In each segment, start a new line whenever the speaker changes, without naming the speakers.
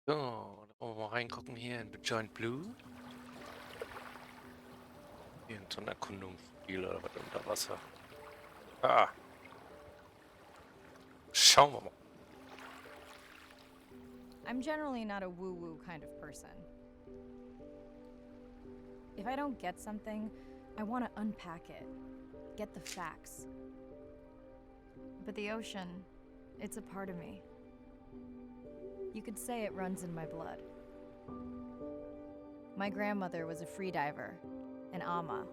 So, da wollen wir mal reingucken hier in Beyond Blue. Irgend so ein Erkundungsspiel oder was unter Wasser. Ah, schauen wir mal.
I'm generally not a woo-woo kind of person. If I don't get something, I want to unpack it, get the facts. But the ocean, it's a part of me. You could say it runs in my blood. My grandmother was a freediver, an ama.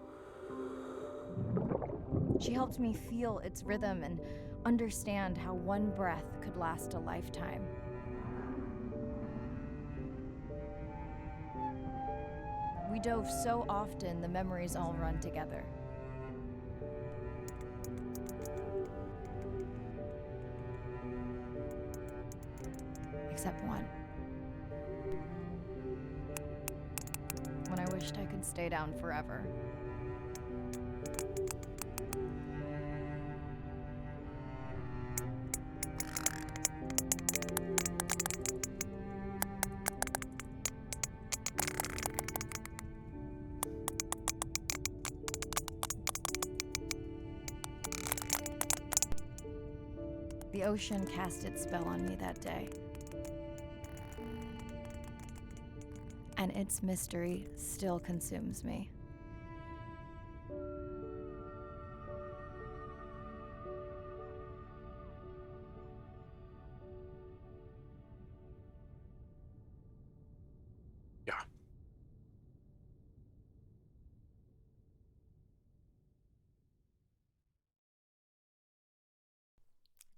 She helped me feel its rhythm and understand how one breath could last a lifetime. We dove so often, the memories all run together. Except one. When I wished I could stay down forever. The ocean cast its spell on me that day. And its mystery still consumes me.
Ja.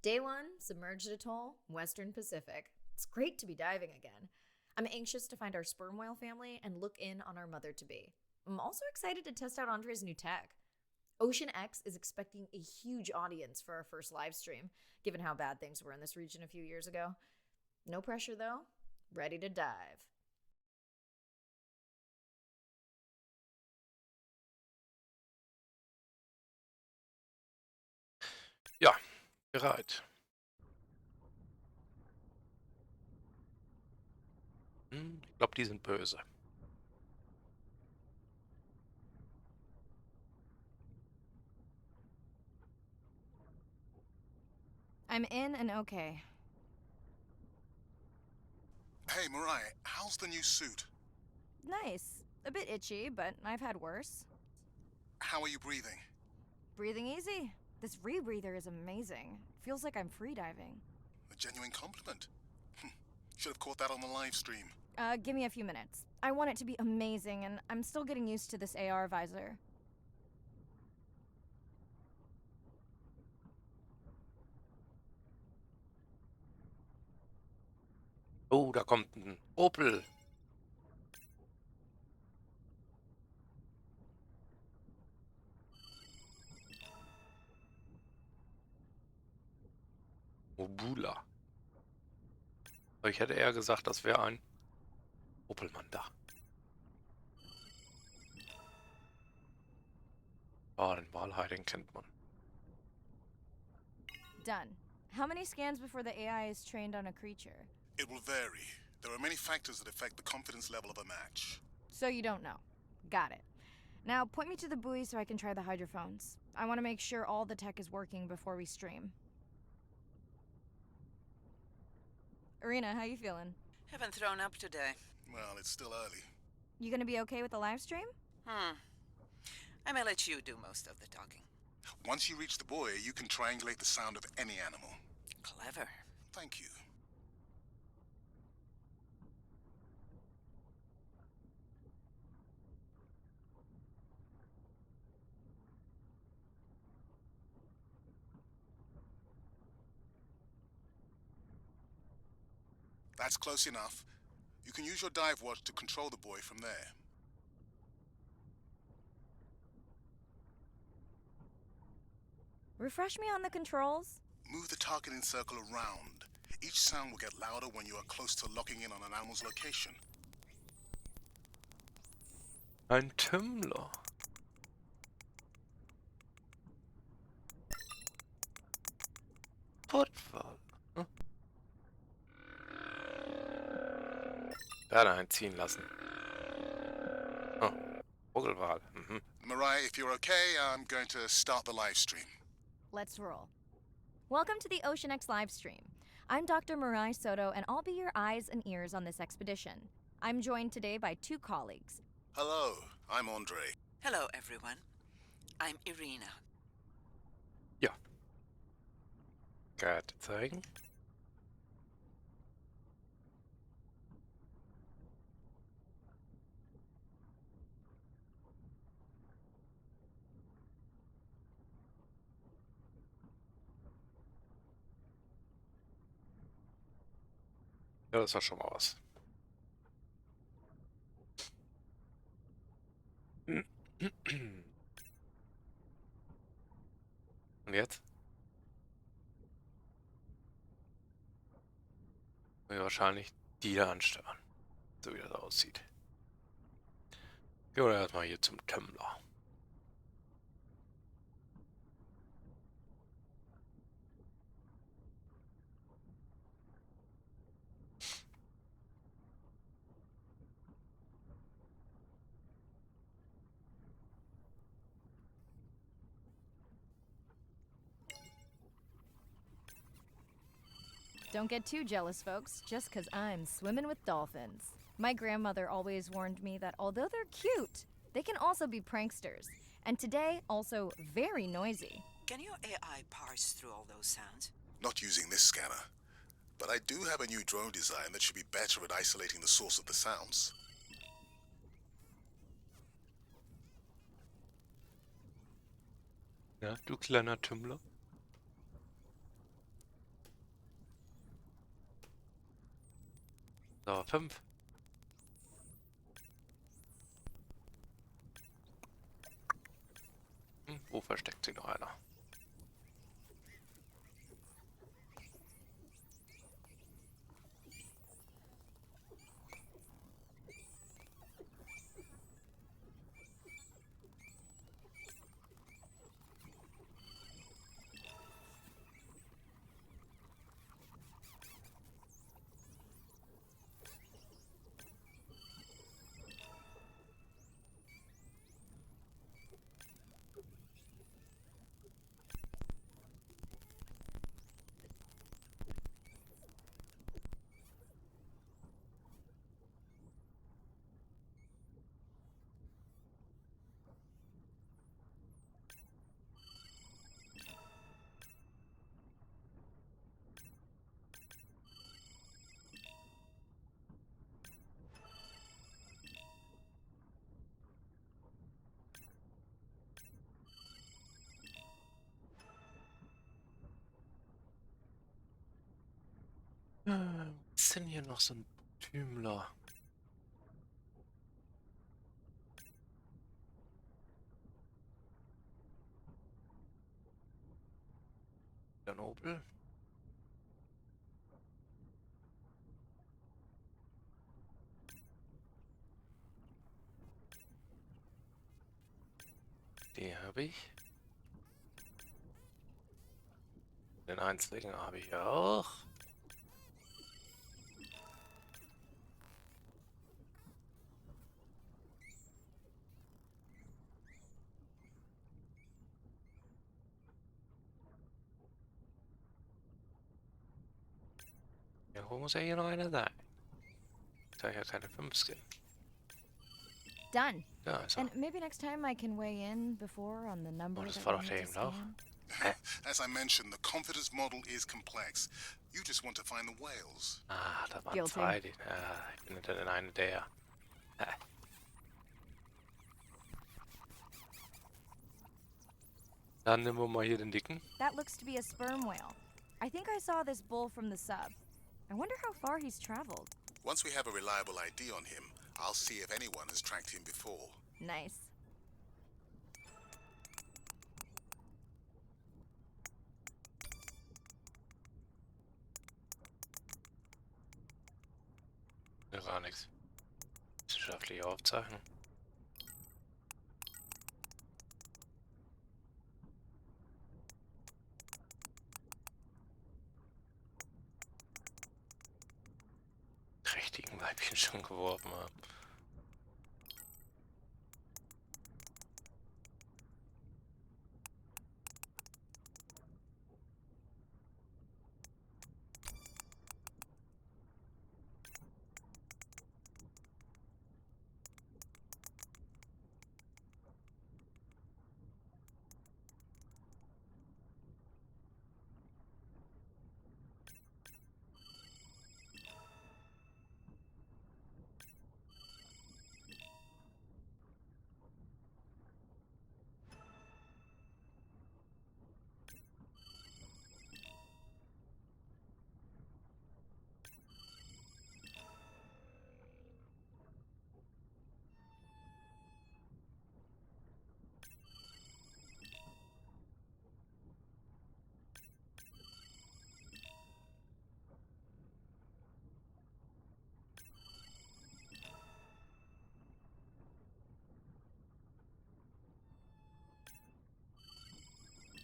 Day 1, submerged atoll, Western Pacific. It's great to be diving again. I'm anxious to find our sperm whale family and look in on our mother-to-be. I'm also excited to test out Andre's new tech. Ocean X is expecting a huge audience for our first live stream, given how bad things were in this region a few years ago. No pressure though. Ready to dive.
Ja, bereit. Ich glaube, die sind böse.
I'm in and okay.
Hey, Mariah, how's the new suit?
Nice. A bit itchy, but I've had worse.
How are you breathing?
Breathing easy. This rebreather is amazing. Feels like I'm freediving.
A genuine compliment. Should have caught that on the live stream.
Give me a few minutes. I want it to be amazing, and I'm still getting used to this AR visor.
Oh, da kommt ein Opel. Obula. Aber ich hätte eher gesagt, das wäre ein Opelmann da. Ah, den Walhai, den kennt man.
Done. How many scans before the AI is trained on a creature?
It will vary. There are many factors that affect the confidence level of a match.
So you don't know. Got it. Now point me to the buoy so I can try the hydrophones. I want to make sure all the tech is working before we stream. Arena, how you feeling?
Haven't thrown up today.
Well, it's still early.
You gonna be okay with the live stream?
I may let you do most of the talking.
Once you reach the buoy, you can triangulate the sound of any animal.
Clever.
Thank you. That's close enough. You can use your dive watch to control the buoy from there.
Refresh me on the controls.
Move the targeting circle around. Each sound will get louder when you are close to locking in on an animal's location.
Ein Tümmler. Pottwal. Hm? Werde einziehen lassen. Oh, Vogelwahl. Mhm.
Mariah, if you're okay, I'm going to start the live stream.
Let's roll. Welcome to the Ocean X live stream. I'm Dr. Mirai Soto, and I'll be your eyes and ears on this expedition. I'm joined today by two colleagues.
Hello, I'm Andre.
Hello, everyone. I'm Irina.
Ja. Karte zeigen. Ja, das war schon mal was. Und jetzt? Wir wahrscheinlich die da anstören. So wie das aussieht. Gehen wir erstmal hier zum Tumbler.
Don't get too jealous, folks, just 'cause I'm swimming with dolphins. My grandmother always warned me that although they're cute, they can also be pranksters. And today, also very noisy.
Can your AI parse through all those sounds?
Not using this scanner. But I do have a new drone design that should be better at isolating the source of the sounds.
Ja, du kleiner Tümmler. So, 5. Wo versteckt sich noch einer? Was ist denn hier noch so ein Tümler? Der Nobel? Die habe ich. Den einzigen habe ich auch. Irgendwo muss ja hier noch einer sein. Da ja keine 5 Skin.
Done.
Da ist er.
And maybe next time I can weigh in before on the number
Oh, das
that
war
we
doch
need
der
to
eben auch.
scan.
As I mentioned, the confidence model is complex. You just want to find the whales.
Ah, da waren
Guilty.
2. Ich bin dann eine der. Dann nehmen wir mal hier den dicken.
That looks to be a sperm whale. I think I saw this bull from the sub. I wonder how far he's traveled.
Once we have a reliable ID on him, I'll see if anyone has tracked him before.
Nice.
Ja, gar nichts. Wissenschaftliche Aufzeichnung. richtigen Weibchen schon geworfen habe.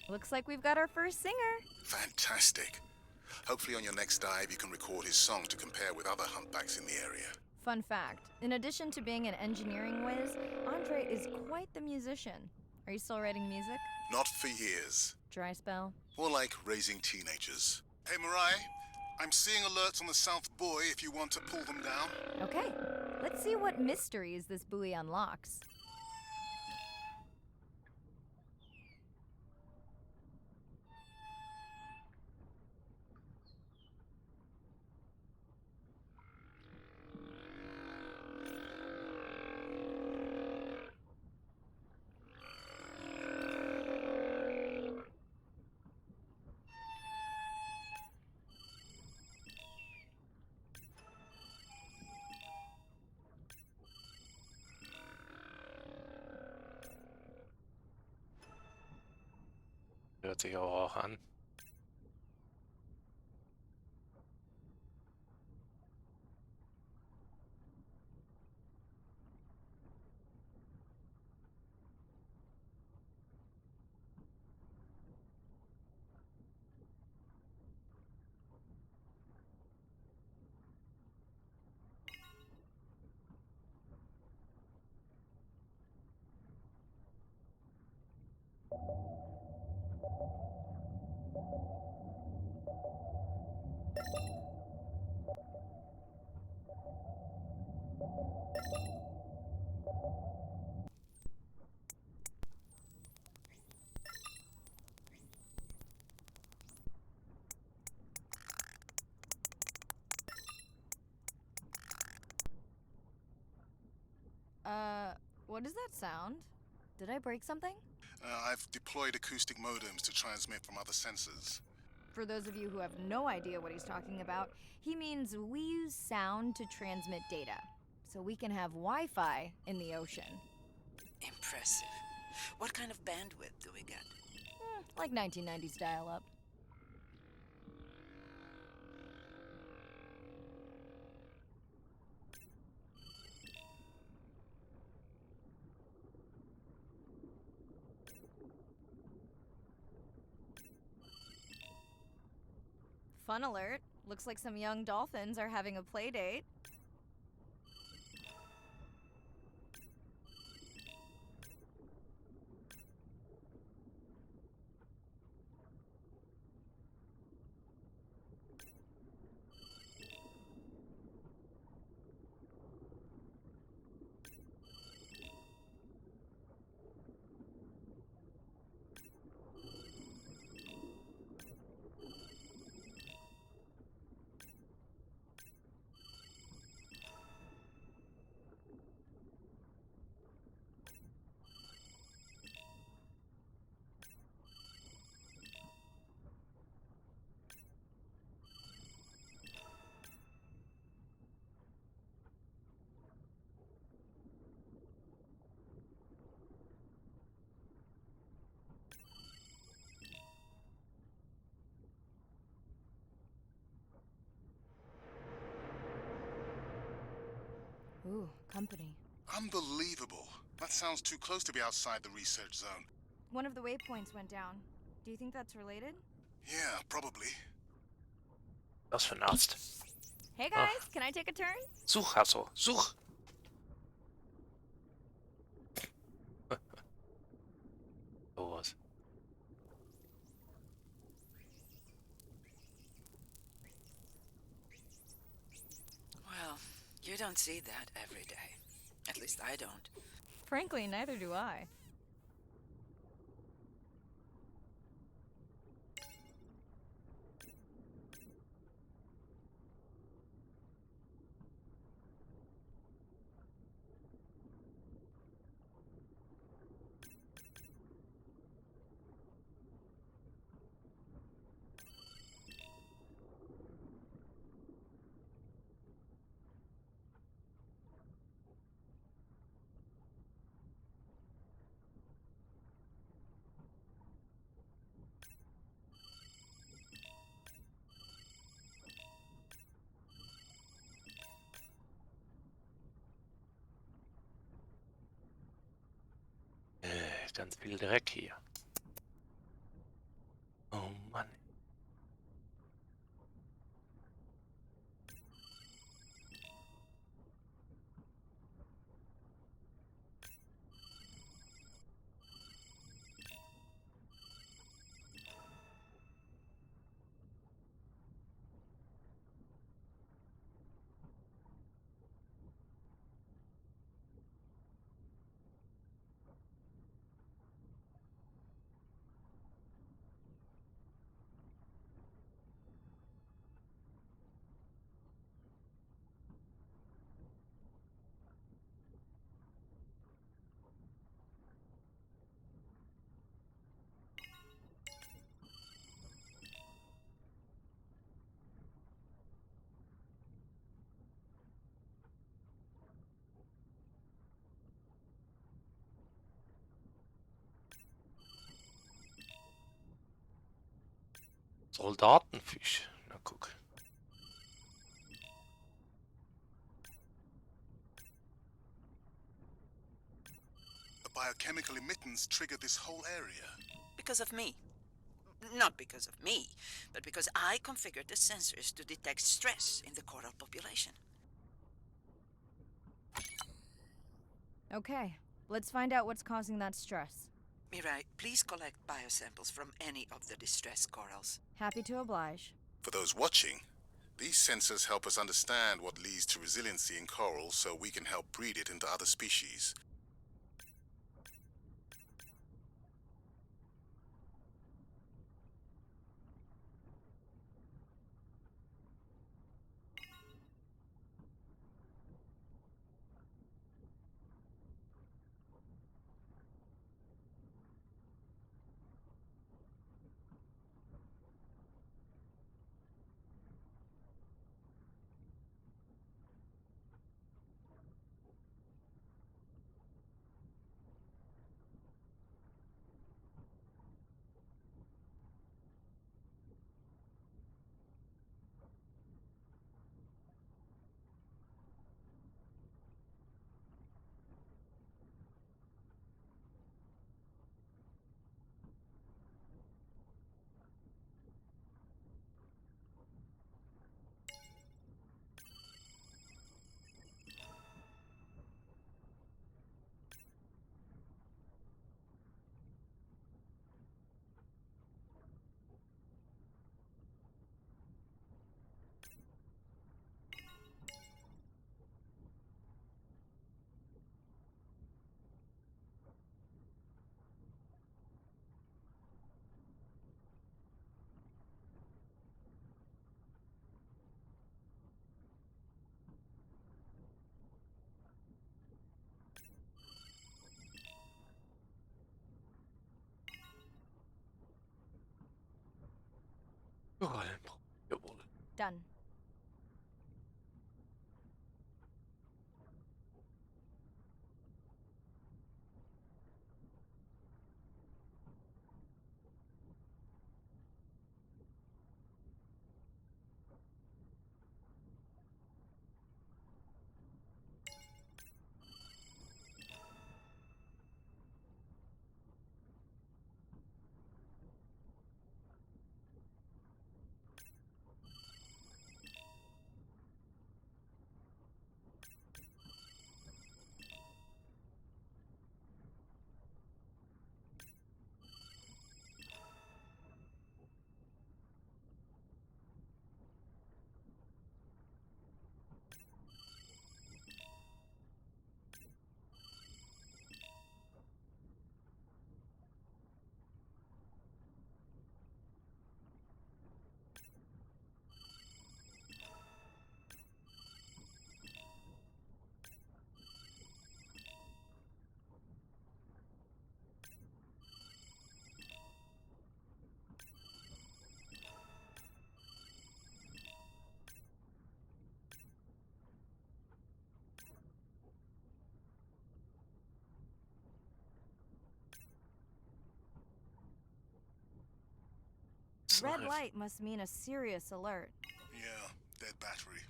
Looks like we've got our first singer.
Fantastic. Hopefully on your next dive you can record his song to compare with other humpbacks in the area.
Fun fact, in addition to being an engineering whiz, Andre is quite the musician. Are you still writing music?
Not for years.
Dry spell?
More like raising teenagers. Hey, Mariah, I'm seeing alerts on the South Buoy if you want to pull them down.
Okay, let's see what mysteries this buoy unlocks.
Hört sich aber auch an.
What does that sound? Did I break something?
I've deployed acoustic modems to transmit from other sensors.
For those of you who have no idea what he's talking about, he means we use sound to transmit data, so we can have Wi-Fi in the ocean.
Impressive. What kind of bandwidth do we get?
Like 1990s dial-up. Fun alert. Looks like some young dolphins are having a play date. Ooh, company.
Unbelievable. That sounds too close to be outside the research zone.
One of the waypoints went down. Do you think that's related?
Yeah, probably.
Was für ein Ast.
Hey
Ah,
guys, can I take a turn?
such, Hasso, such! Sowas.
Well, you don't see that every day. At least I don't.
Frankly, neither do I.
Ganz viel Dreck hier. Oh Mann. Soldatenfisch. Na guck.
The biochemical emittance triggered this whole area.
Because of me. Not because of me, but because I configured the sensors to detect stress in the coral population.
Okay, let's find out what's causing that stress.
Mirai, please collect biosamples from any of the distressed corals.
Happy to oblige.
For those watching, these sensors help us understand what leads to resiliency in coral so we can help breed it into other species.
Jawohl.
Done. This red light must mean a serious alert.
Yeah, dead battery.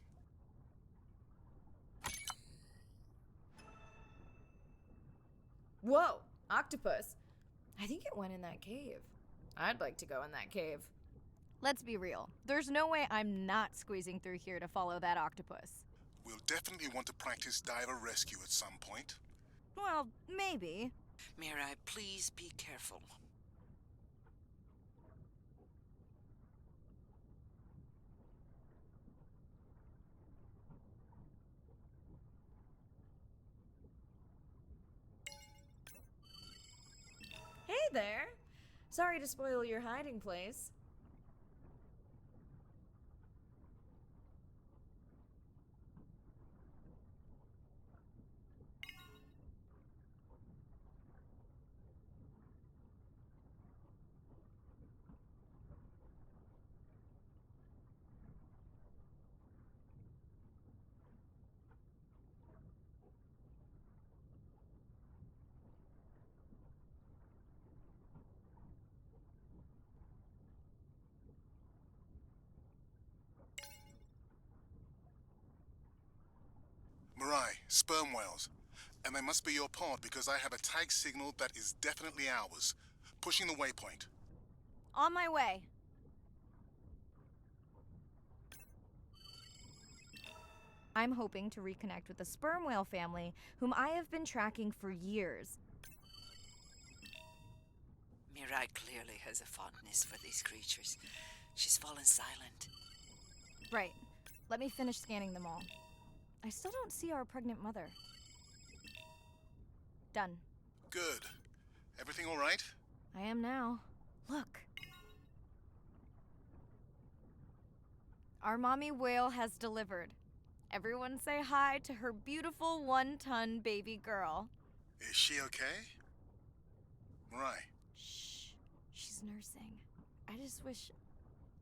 Whoa, octopus. I think it went in that cave. I'd like to go in that cave. Let's be real. There's no way I'm not squeezing through here to follow that octopus.
We'll definitely want to practice diver rescue at some point.
Well, maybe.
Mirai, please be careful.
Hey there. Sorry to spoil your hiding place.
Mirai, sperm whales. And they must be your pod because I have a tag signal that is definitely ours. Pushing the waypoint.
On my way. I'm hoping to reconnect with the sperm whale family, whom I have been tracking for years.
Mirai clearly has a fondness for these creatures. She's fallen silent.
Right. Let me finish scanning them all. I still don't see our pregnant mother. Done.
Good. Everything all right?
I am now. Look. Our mommy whale has delivered. Everyone say hi to her beautiful 1-ton baby girl.
Is she okay? Mirai.
Shh. She's nursing. I just wish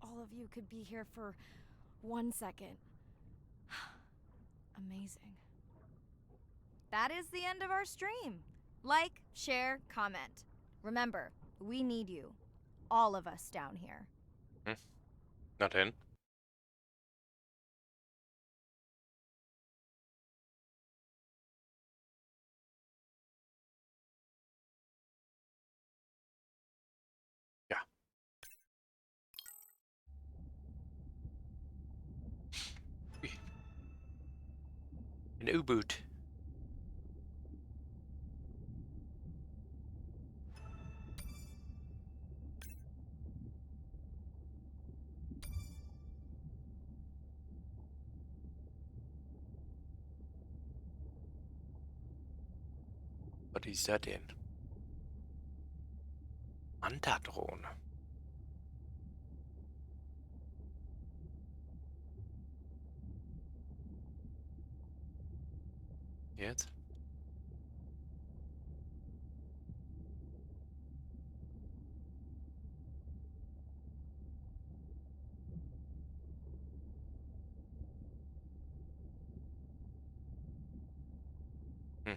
all of you could be here for 1 second. Amazing. That is the end of our stream. Like, share, comment. Remember, we need you. All of us down here.
Na denn. Ja. Ui. Ein U-Boot. Was ist das denn? Mantadrohne. Jetzt? Mhm.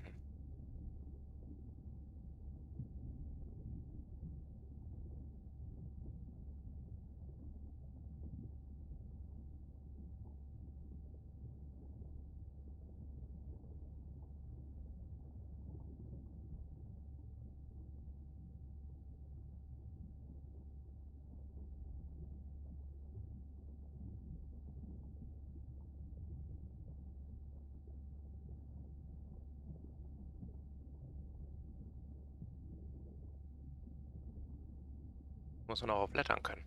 Muss man auch auf Blättern können.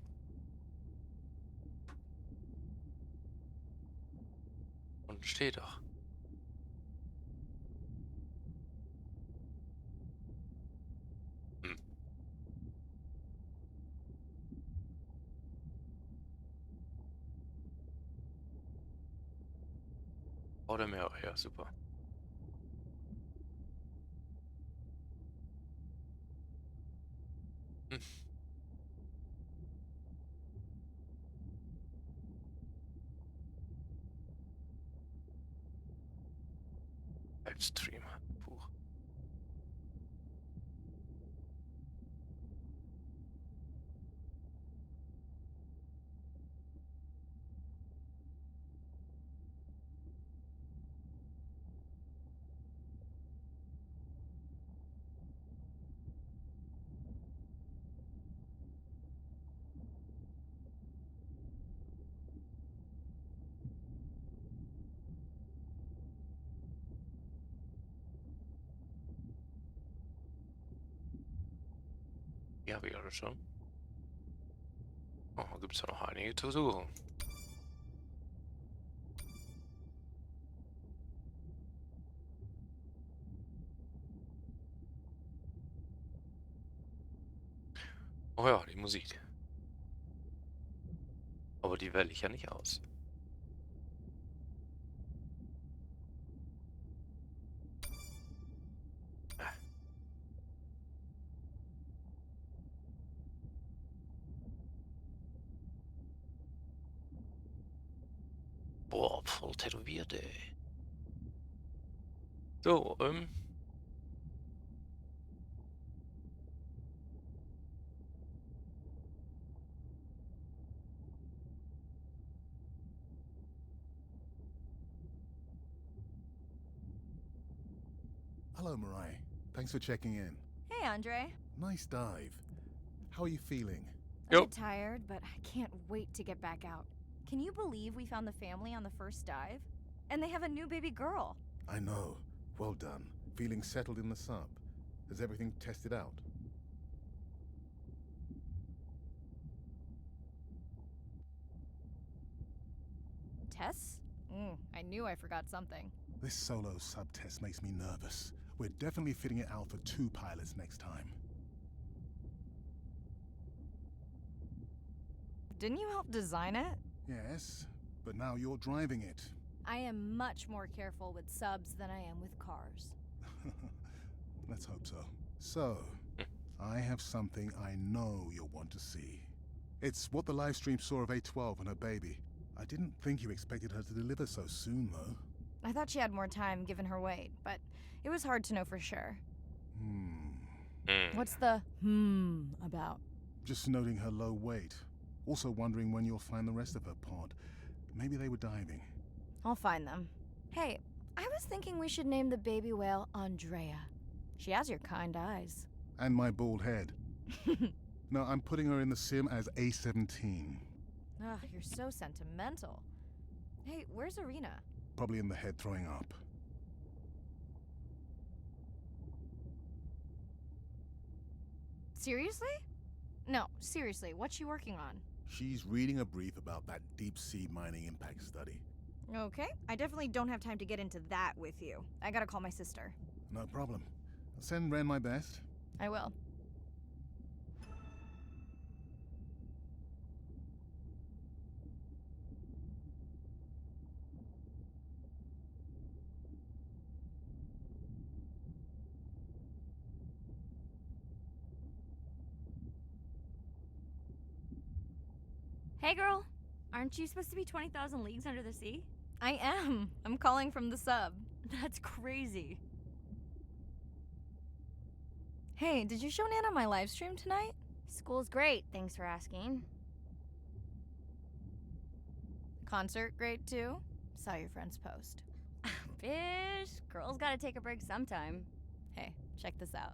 Und steht doch. Hm. Oder mehr, ja, super. Hm. Livestream. Buch. Die habe ich alle schon. Oh, gibt es ja noch einige zu suchen. Oh ja, die Musik. Aber die wähle ich ja nicht aus. Boah, voll tätowiert, ey. So,
Hello, Mariah. Thanks for checking in.
Hey, Andre.
Nice dive. How are you feeling?
I'm a
Yep.
bit tired, but I can't wait to get back out. Can you believe we found the family on the first dive? And they have a new baby girl.
I know. Well done. Feeling settled in the sub. Has everything tested out?
Tess? I knew I forgot something.
This solo sub test makes me nervous. We're definitely fitting it out for 2 pilots next time.
Didn't you help design it?
Yes, but now you're driving it.
I am much more careful with subs than I am with cars.
Let's hope so. So, I have something I know you'll want to see. It's what the live stream saw of A12 and her baby. I didn't think you expected her to deliver so soon, though.
I thought she had more time given her weight, but it was hard to know for sure. What's the about?
Just noting her low weight. Also wondering when you'll find the rest of her pod. Maybe they were diving.
I'll find them. Hey, I was thinking we should name the baby whale Andrea. She has your kind eyes.
And my bald head. No, I'm putting her in the sim as A17.
Ugh, you're so sentimental. Hey, where's Arena?
Probably in the head throwing up.
Seriously? No, seriously, what's she working on?
She's reading a brief about that deep-sea mining impact study.
Okay, I definitely don't have time to get into that with you. I gotta call my sister.
No problem. I'll send Ren my best.
I will.
Hey girl, aren't you supposed to be 20,000 leagues under the sea?
I am. I'm calling from the sub.
That's crazy.
Hey, did you show Nana my live stream tonight?
School's great, thanks for asking.
Concert great too? Saw your friend's post.
Fish, girls gotta take a break sometime.
Hey, check this out.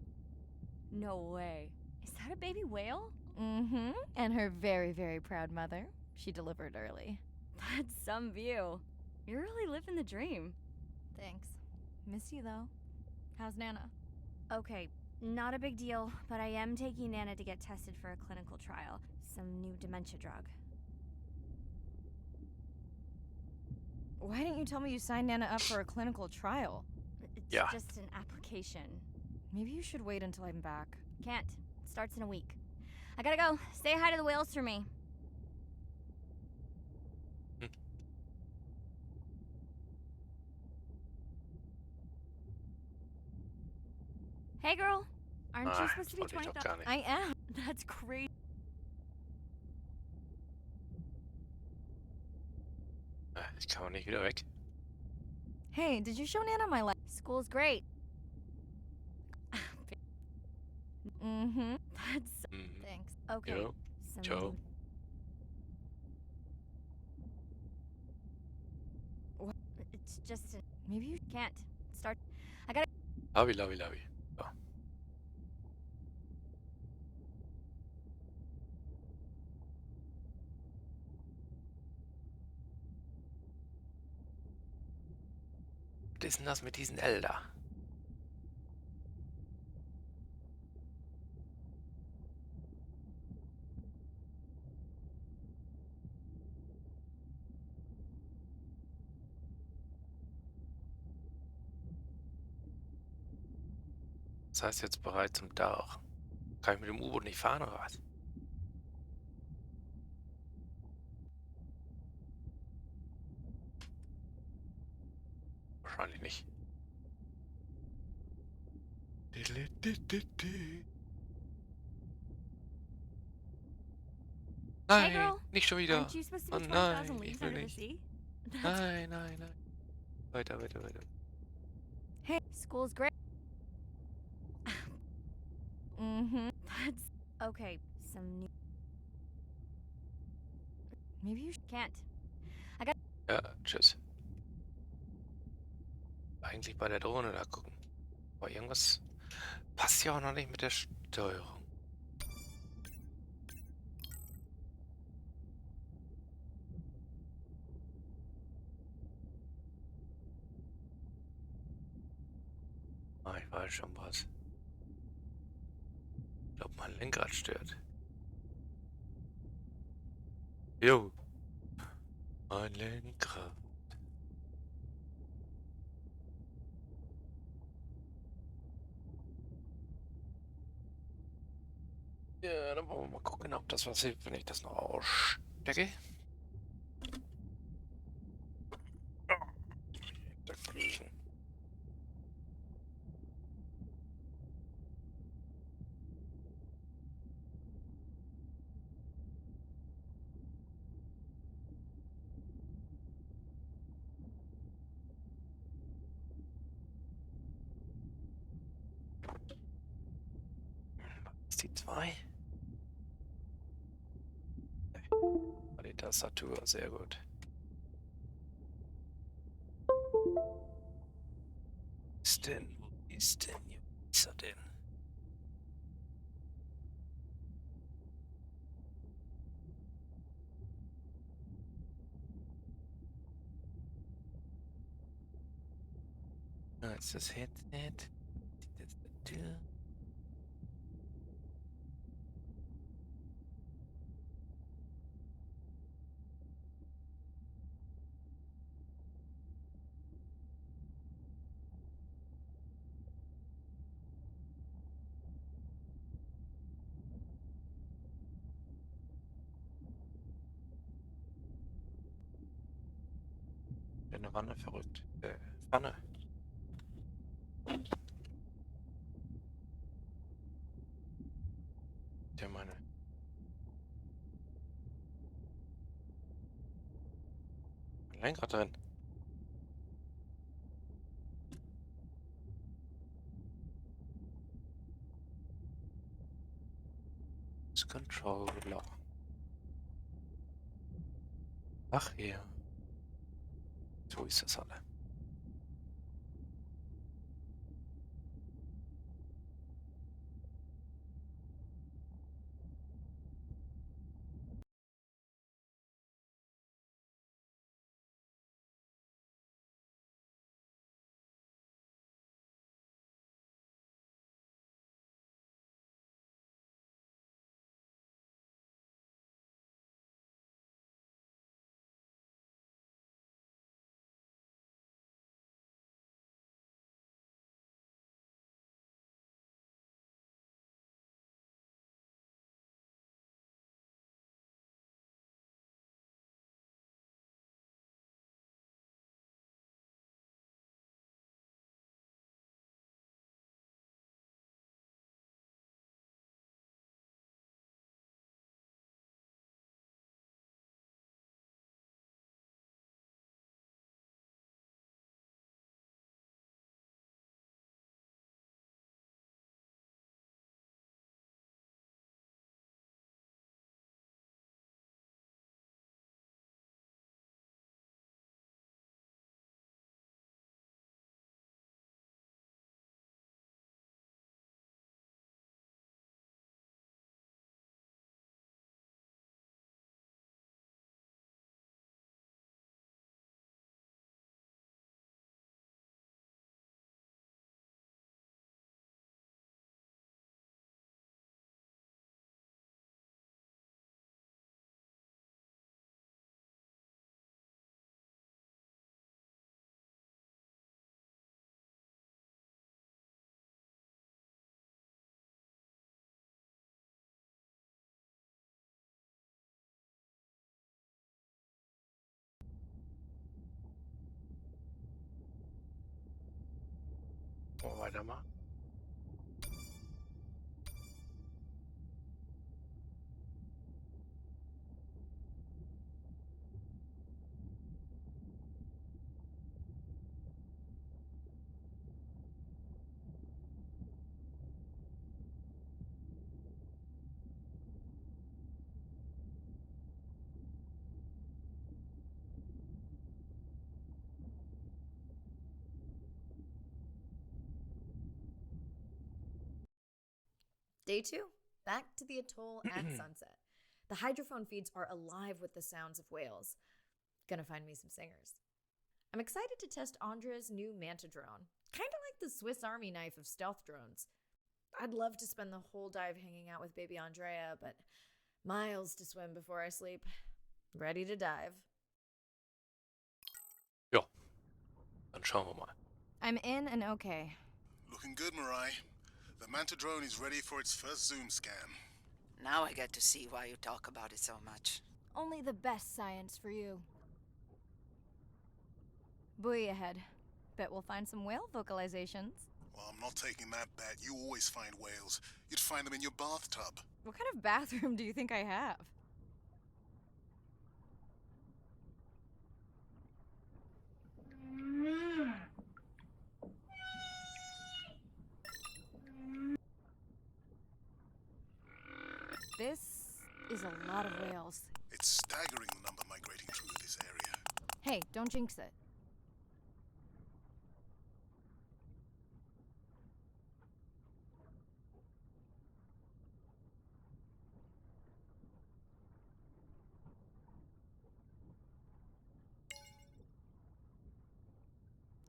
No way. Is that a baby whale?
Mm-hmm. And her very, very proud mother. She delivered early.
That's some view. You're really living the dream.
Thanks. Miss you though. How's Nana?
Okay, not a big deal, but I am taking Nana to get tested for a clinical trial. Some new dementia drug.
Why didn't you tell me you signed Nana up for a clinical trial?
It's
Yeah.
just an application.
Maybe you should wait until I'm back.
Can't. Starts in a week. I gotta go. Say hi to the whales for me. Hey girl, aren't you supposed to be
wollte ich doch
20,000?
gar nicht.
I am.
That's crazy.
Ich kann auch nicht wieder weg.
Hey, did you show Nana my live?
School's great.
Mm-hmm.
That's
Mhm.
thanks. Okay.
Jo.
Some
Ciao.
new- It's just an
Maybe you
can't start.
Labi, labi, labi. So. Was ist denn das mit diesen Elder? Das heißt jetzt bereit zum Dach. Kann ich mit dem U-Boot nicht fahren, oder was? Wahrscheinlich nicht.
Hey,
Nein,
girl.
nicht schon wieder.
Aren't you supposed to
Oh
be 20,000
nein, ich
leagues
will
under the
nicht.
sea?
Nein, nein, nein. Weiter, weiter, weiter.
Hey, school's great. Mm-hmm. That's okay. Some new. Maybe you can't.
Ja, tschüss. Eigentlich bei der Drohne da gucken. Aber irgendwas passt ja auch noch nicht mit der Steuerung. Ah, ich weiß schon was. Ich glaube, mein Lenkrad stört. Jo, mein Lenkrad. Ja, dann wollen wir mal gucken, ob das was hilft, wenn ich das noch ausstecke. Dagegen. Ist die 2? Die Tastatur, sehr gut. Ist denn? Wo ist denn? Wo ist er denn? Ah, ist das Headset? Die Tastatur? Eine Wanne verrückt. Pfanne. Ja, mein Lenkrad drin. Das Controller. Ach ja. So ist das alle. Wollen wir weitermachen?
Day 2, back to the atoll at sunset. The hydrophone feeds are alive with the sounds of whales. Gonna find me some singers. I'm excited to test Andre's new manta drone. Kinda like the Swiss Army knife of stealth drones. I'd love to spend the whole dive hanging out with baby Andrea, but miles to swim before I sleep. Ready to dive.
Ja, dann schauen wir mal.
I'm in and okay.
Looking good, Mirai. The Manta drone is ready for its first zoom scan.
Now I get to see why you talk about it so much.
Only the best science for you. Buoy ahead. Bet we'll find some whale vocalizations.
Well, I'm not taking that bet. You always find whales. You'd find them in your bathtub.
What kind of bathroom do you think I have? This is a lot of whales.
It's staggering the number migrating through this area.
Hey, don't jinx it.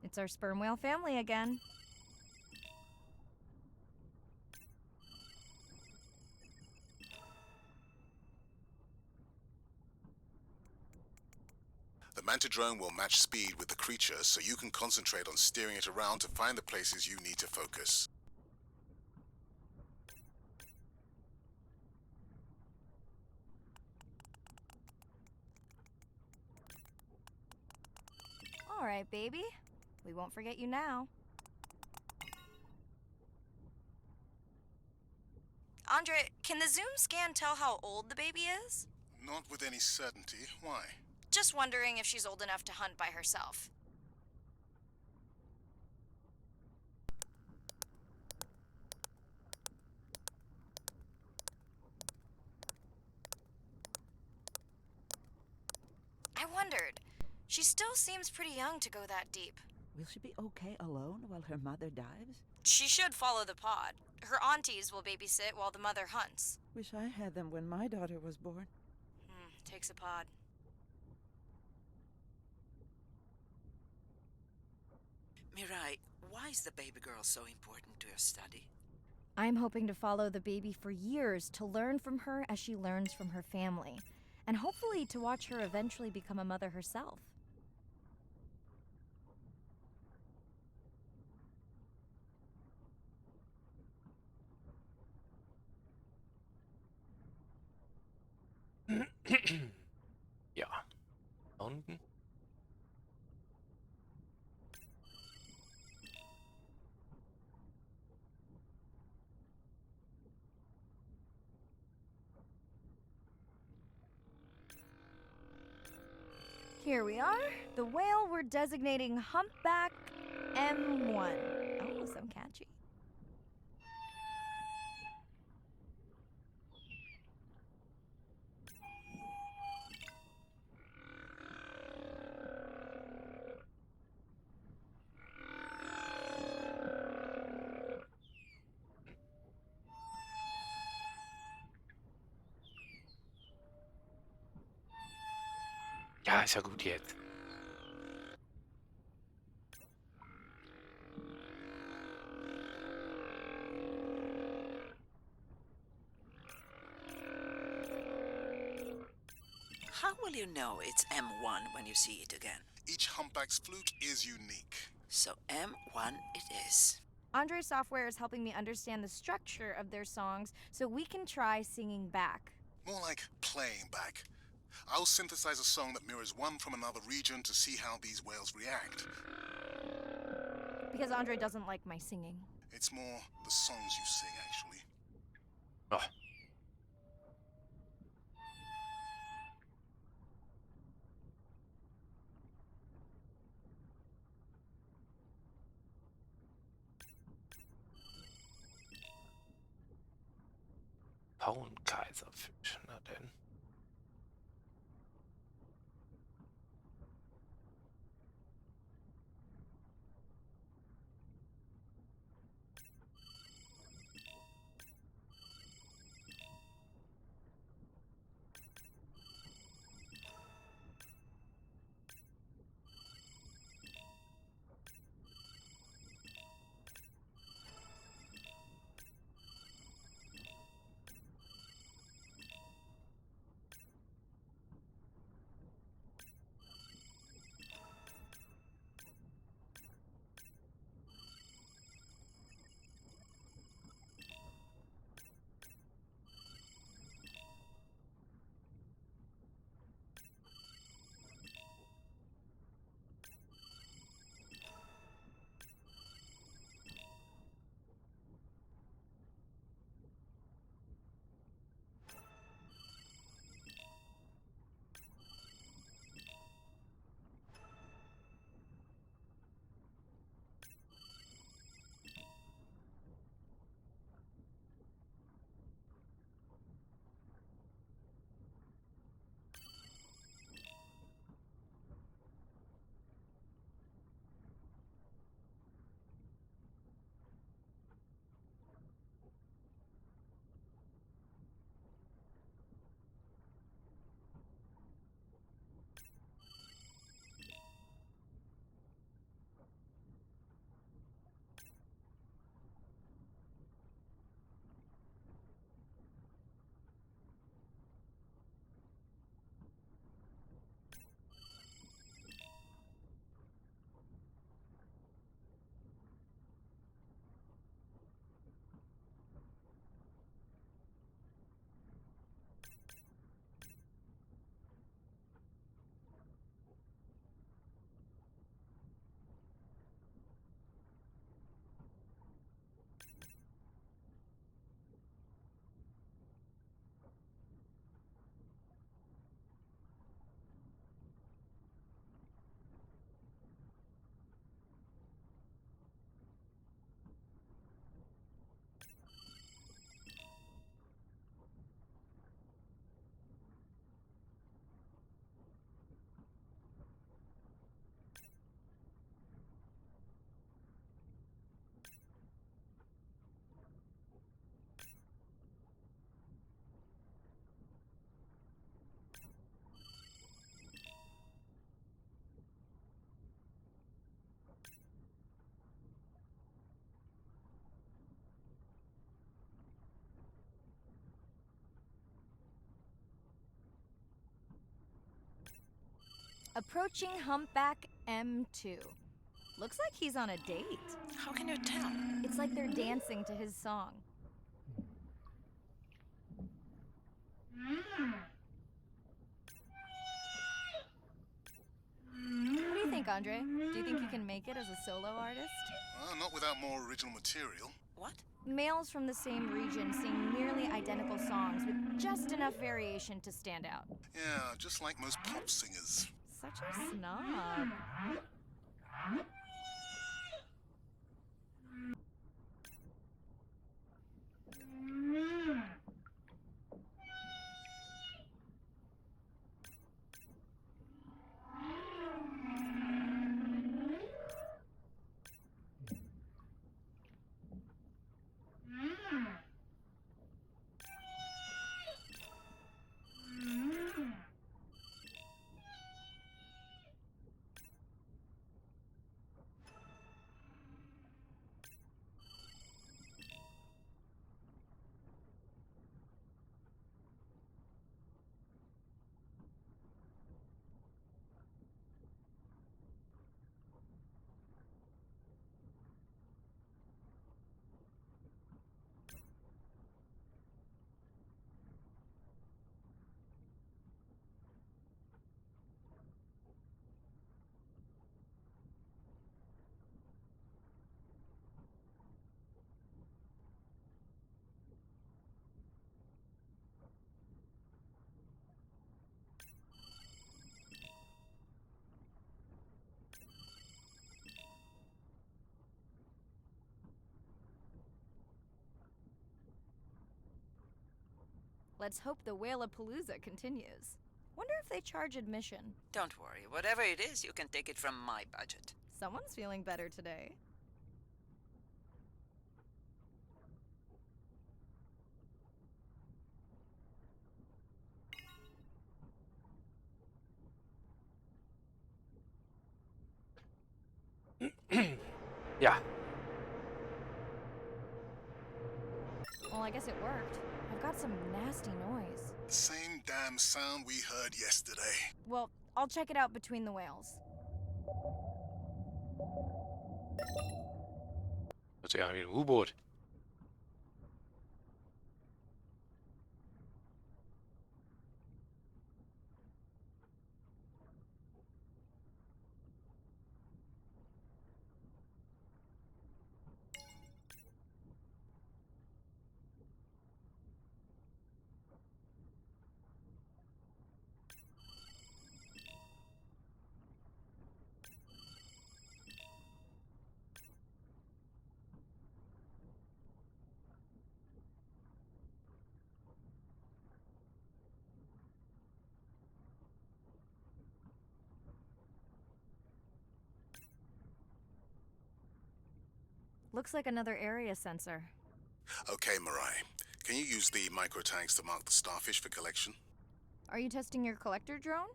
It's our sperm whale family again.
The Manta drone will match speed with the creature so you can concentrate on steering it around to find the places you need to focus.
All right, baby. We won't forget you now.
Andre, can the zoom scan tell how old the baby is?
Not with any certainty. Why?
Just wondering if she's old enough to hunt by herself. I wondered. She still seems pretty young to go that deep.
Will she be okay alone while her mother dives?
She should follow the pod. Her aunties will babysit while the mother hunts.
Wish I had them when my daughter was born.
Takes a pod.
Mirai, why is the baby girl so important to your study?
I'm hoping to follow the baby for years to learn from her as she learns from her family, and hopefully to watch her eventually become a mother herself.
Ja. Da unten.
Here we are, the whale we're designating Humpback M1. Oh, so catchy.
Ja, ist ja gut jetzt.
How will you know it's M1 when you see it again?
Each humpback's fluke is unique.
So M1 it is.
Andre's software is helping me understand the structure of their songs so we can try singing back.
More like playing back. I'll synthesize a song that mirrors one from another region to see how these whales react.
Because Andre doesn't like my singing.
It's more the songs you sing, actually.
Oh. Pauenkaiserfisch, na denn.
Approaching Humpback M2. Looks like he's on a date.
How can you tell?
It's like they're dancing to his song. What do you think, Andre? Do you think you can make it as a solo artist?
Not without more original material.
What?
Males from the same region sing nearly identical songs with just enough variation to stand out.
Yeah, just like most pop singers.
Such a snob. Let's hope the Whale-a-Palooza continues. Wonder if they charge admission.
Don't worry. Whatever it is, you can take it from my budget.
Someone's feeling better today.
Ja.
Well, I guess it worked. I've got some nasty noise.
Same damn sound we heard yesterday.
Well, I'll check it out between the whales.
Hört sich an wie ein U-Boot.
Looks like another area sensor.
Okay, Mirai. Can you use the micro-tags to mark the starfish for collection?
Are you testing your collector drone?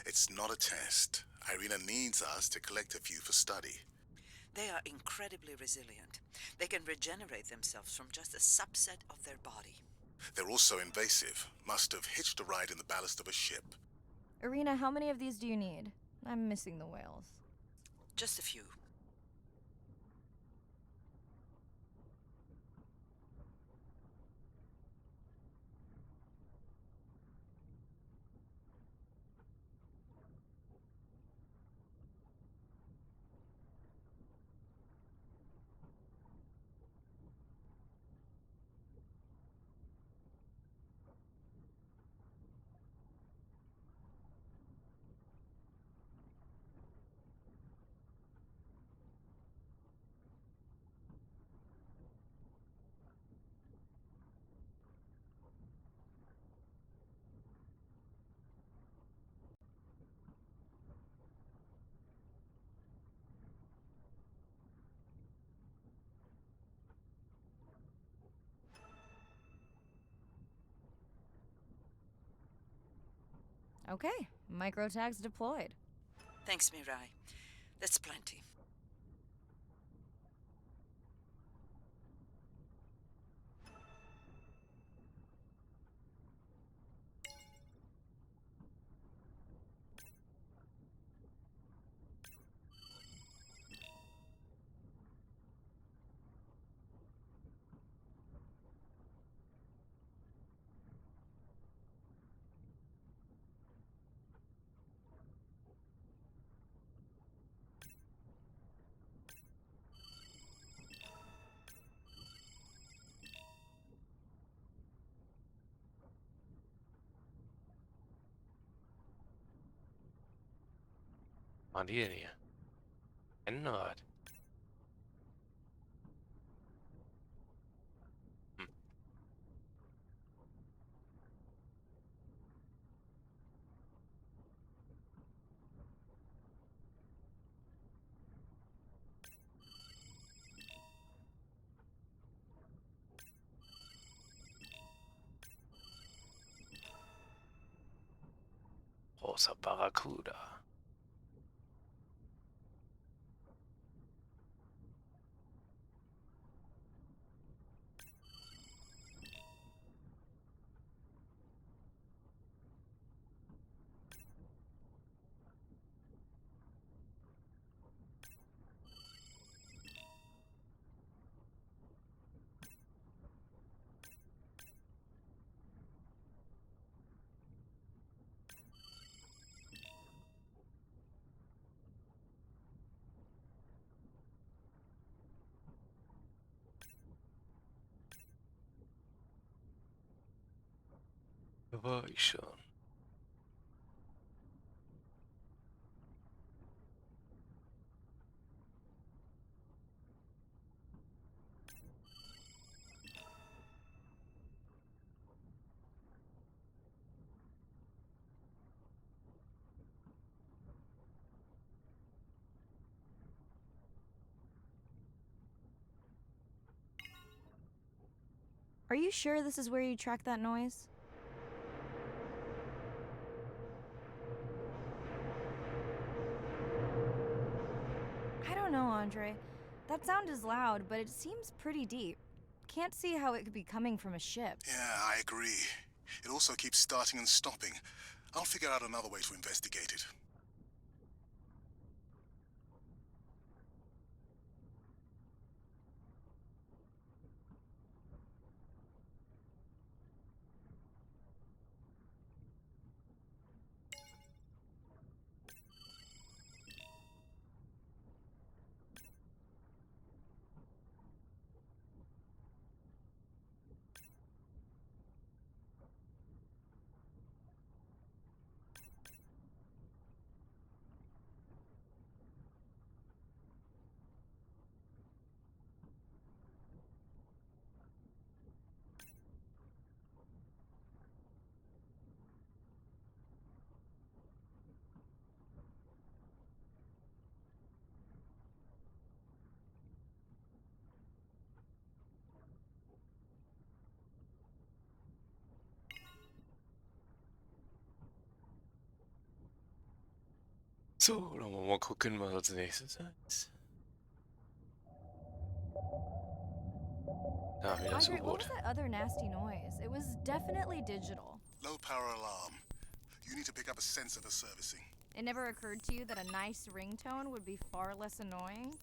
It's not a test. Irina needs us to collect a few for study.
They are incredibly resilient. They can regenerate themselves from just a subset of their body.
They're also invasive. Must have hitched a ride in the ballast of a ship.
Irina, how many of these do you need? I'm missing the whales.
Just a few.
Okay, micro tags deployed.
Thanks, Mirai. That's plenty.
Waren die denn hier? Kennen oder was? Hm. Großer Barracuda. Da war ich schon.
Are you sure this is where you tracked that noise? I don't know, Andre. That sound is loud, but it seems pretty deep. Can't see how it could be coming from a ship.
Yeah, I agree. It also keeps starting and stopping. I'll figure out another way to investigate it.
So, dann wollen wir mal gucken, was als nächstes ist. Da, wieder das
Andre, what
U-Boot.
was that other nasty noise? It was definitely digital.
Low power alarm. You need to pick up a sensor for servicing.
It never occurred to you that a nice ringtone would be far less annoying?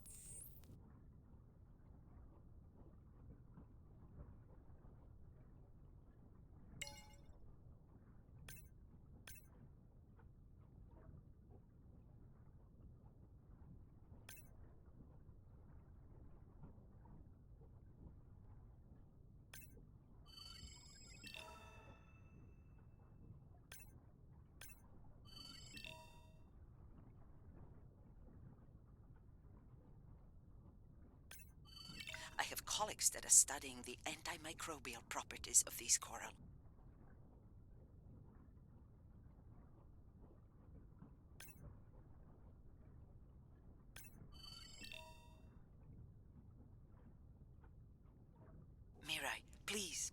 I have colleagues that are studying the antimicrobial properties of these coral. Mirai, please,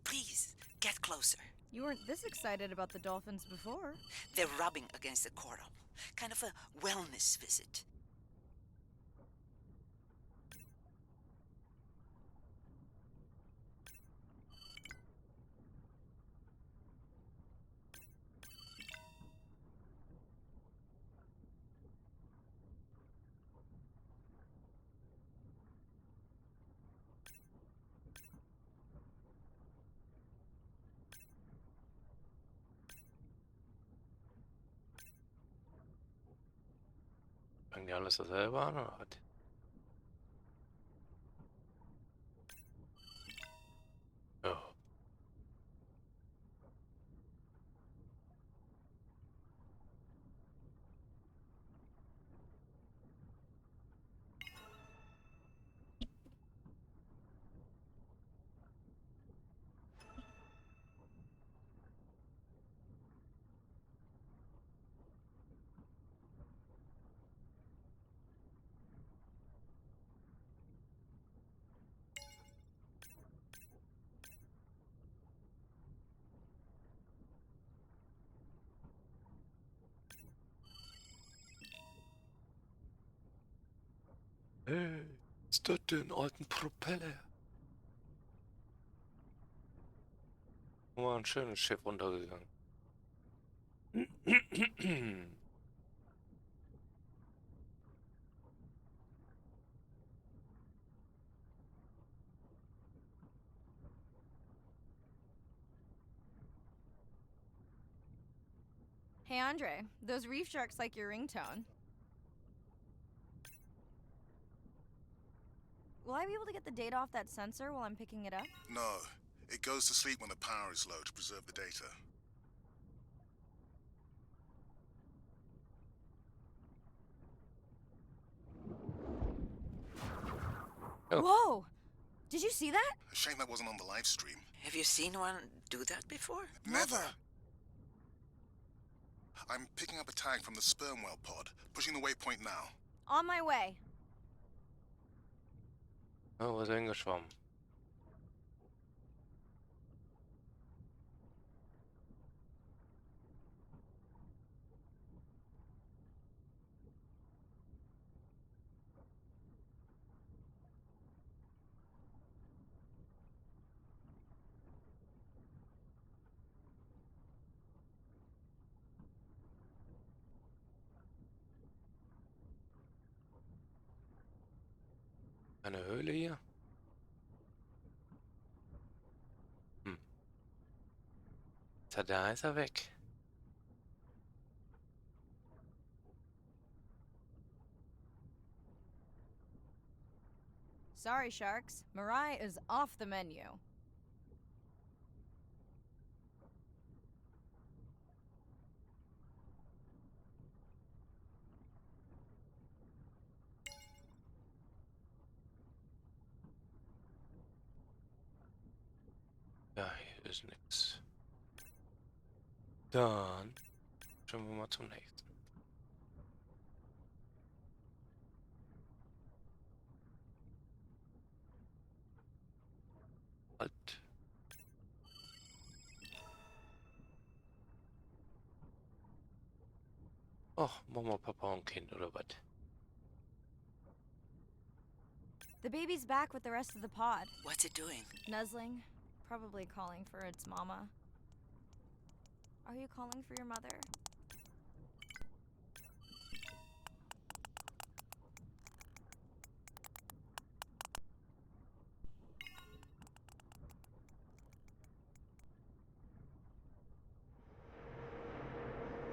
get closer.
You weren't this excited about the dolphins before.
They're rubbing against the coral. Kind of a wellness visit.
Fangen die alles dasselbe an, oder was? Ja. Hey, ist das den alten Propeller? Mal ein schönes Schiff runtergegangen.
Hey, Andre, those reef sharks like your ringtone. Will I be able to get the data off that sensor while I'm picking it up?
No. It goes to sleep when the power is low to preserve the data.
Oh.
Whoa! Did you see that?
A shame that wasn't on the live stream.
Have you seen one do that before?
Never! I'm picking up a tag from the sperm whale pod, pushing the waypoint now.
On my way.
Oh, wo ist er hingeschwommen? Eine Höhle hier? Hm. Da ist er weg.
Sorry, sharks. Mirai is off the menu.
Ja, hier ist nix. Dann schauen wir mal zum nächsten. Halt. Ach, Mama, Papa und Kind oder was?
The baby's back with the rest of the pod.
What's it doing?
Nuzzling, probably calling for its mama. Are you calling for your mother?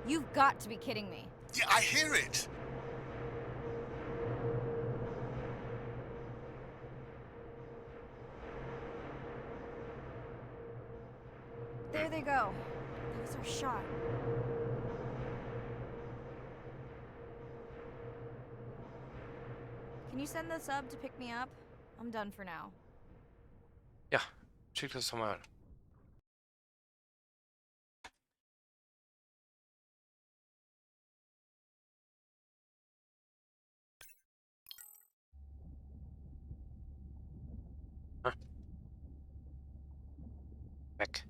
You've got to be kidding me.
Yeah, I hear it!
There they go. That was our shot. Can you send the sub to pick me up? I'm done for now.
Ja, schick das doch mal an. Ah. Weg.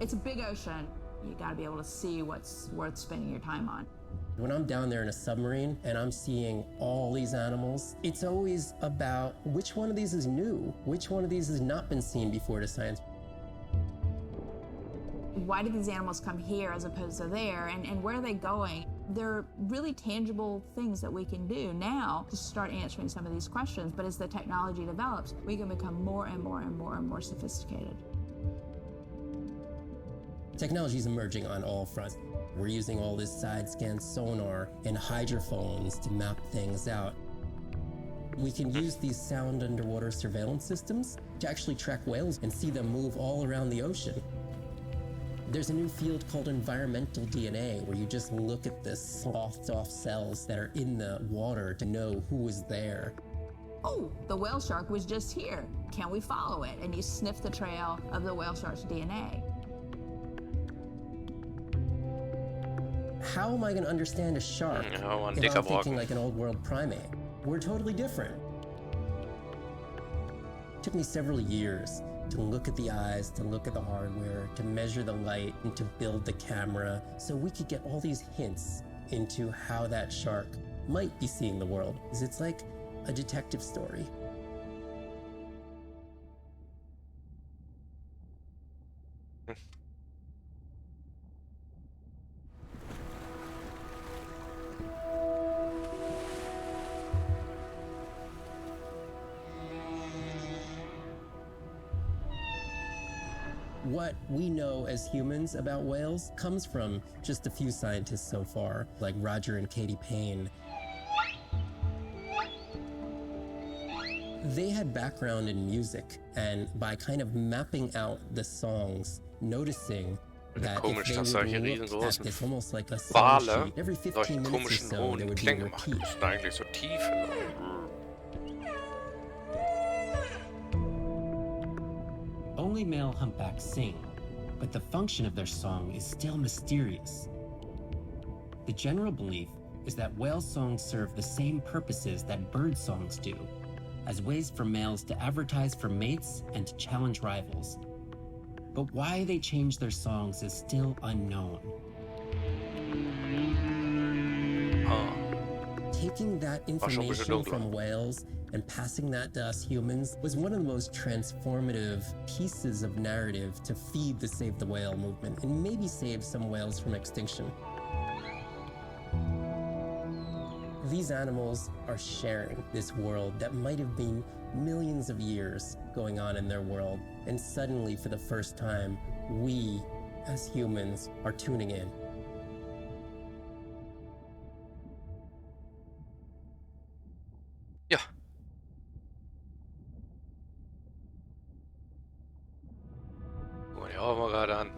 It's a big ocean. You gotta be able to see what's worth spending your time on.
When I'm down there in a submarine and I'm seeing all these animals, it's always about which one of these is new, which one of these has not been seen before to science.
Why did these animals come here as opposed to there, and where are they going? There are really tangible things that we can do now to start answering some of these questions, but as the technology develops, we can become more and more and more and more sophisticated.
Technology is emerging on all fronts. We're using all this side-scan sonar and hydrophones to map things out. We can use these sound underwater surveillance systems to actually track whales and see them move all around the ocean. There's a new field called environmental DNA, where you just look at the sloughed off cells that are in the water to know who is there.
Oh, the whale shark was just here. Can we follow it? And you sniff the trail of the whale shark's DNA.
How am I going to understand a shark
Ja, ein
if
dicker
I'm thinking
Brocken.
like an old world primate? We're totally different. It took me several years to look at the eyes, to look at the hardware, to measure the light, and to build the camera, so we could get all these hints into how that shark might be seeing the world. 'Cause it's like a detective story. What we know as humans about whales comes from just a few scientists so far, like Roger and Katie Payne. They had background in music, and by kind of mapping out the songs, noticing that if
Komisch,
they
dass
would
solche
look at
riesengroßen
this almost like a song
Wale
sheet, every 15
solche
minutes or
komischen
so, there
hohen
would be a
Klänge machen.
repeat.
Das sind eigentlich so tiefe.
only male humpbacks sing, but the function of their song is still mysterious. The general belief is that whale songs serve the same purposes that bird songs do, as ways for males to advertise for mates and to challenge rivals. But why they change their songs is still unknown. Taking that information from whales and passing that to us humans was one of the most transformative pieces of narrative to feed the Save the Whale movement and maybe save some whales from extinction. These animals are sharing this world that might have been millions of years going on in their world, and suddenly, for the first time, we, as humans, are tuning in.
Ja. Guck mal die auch mal gerade an.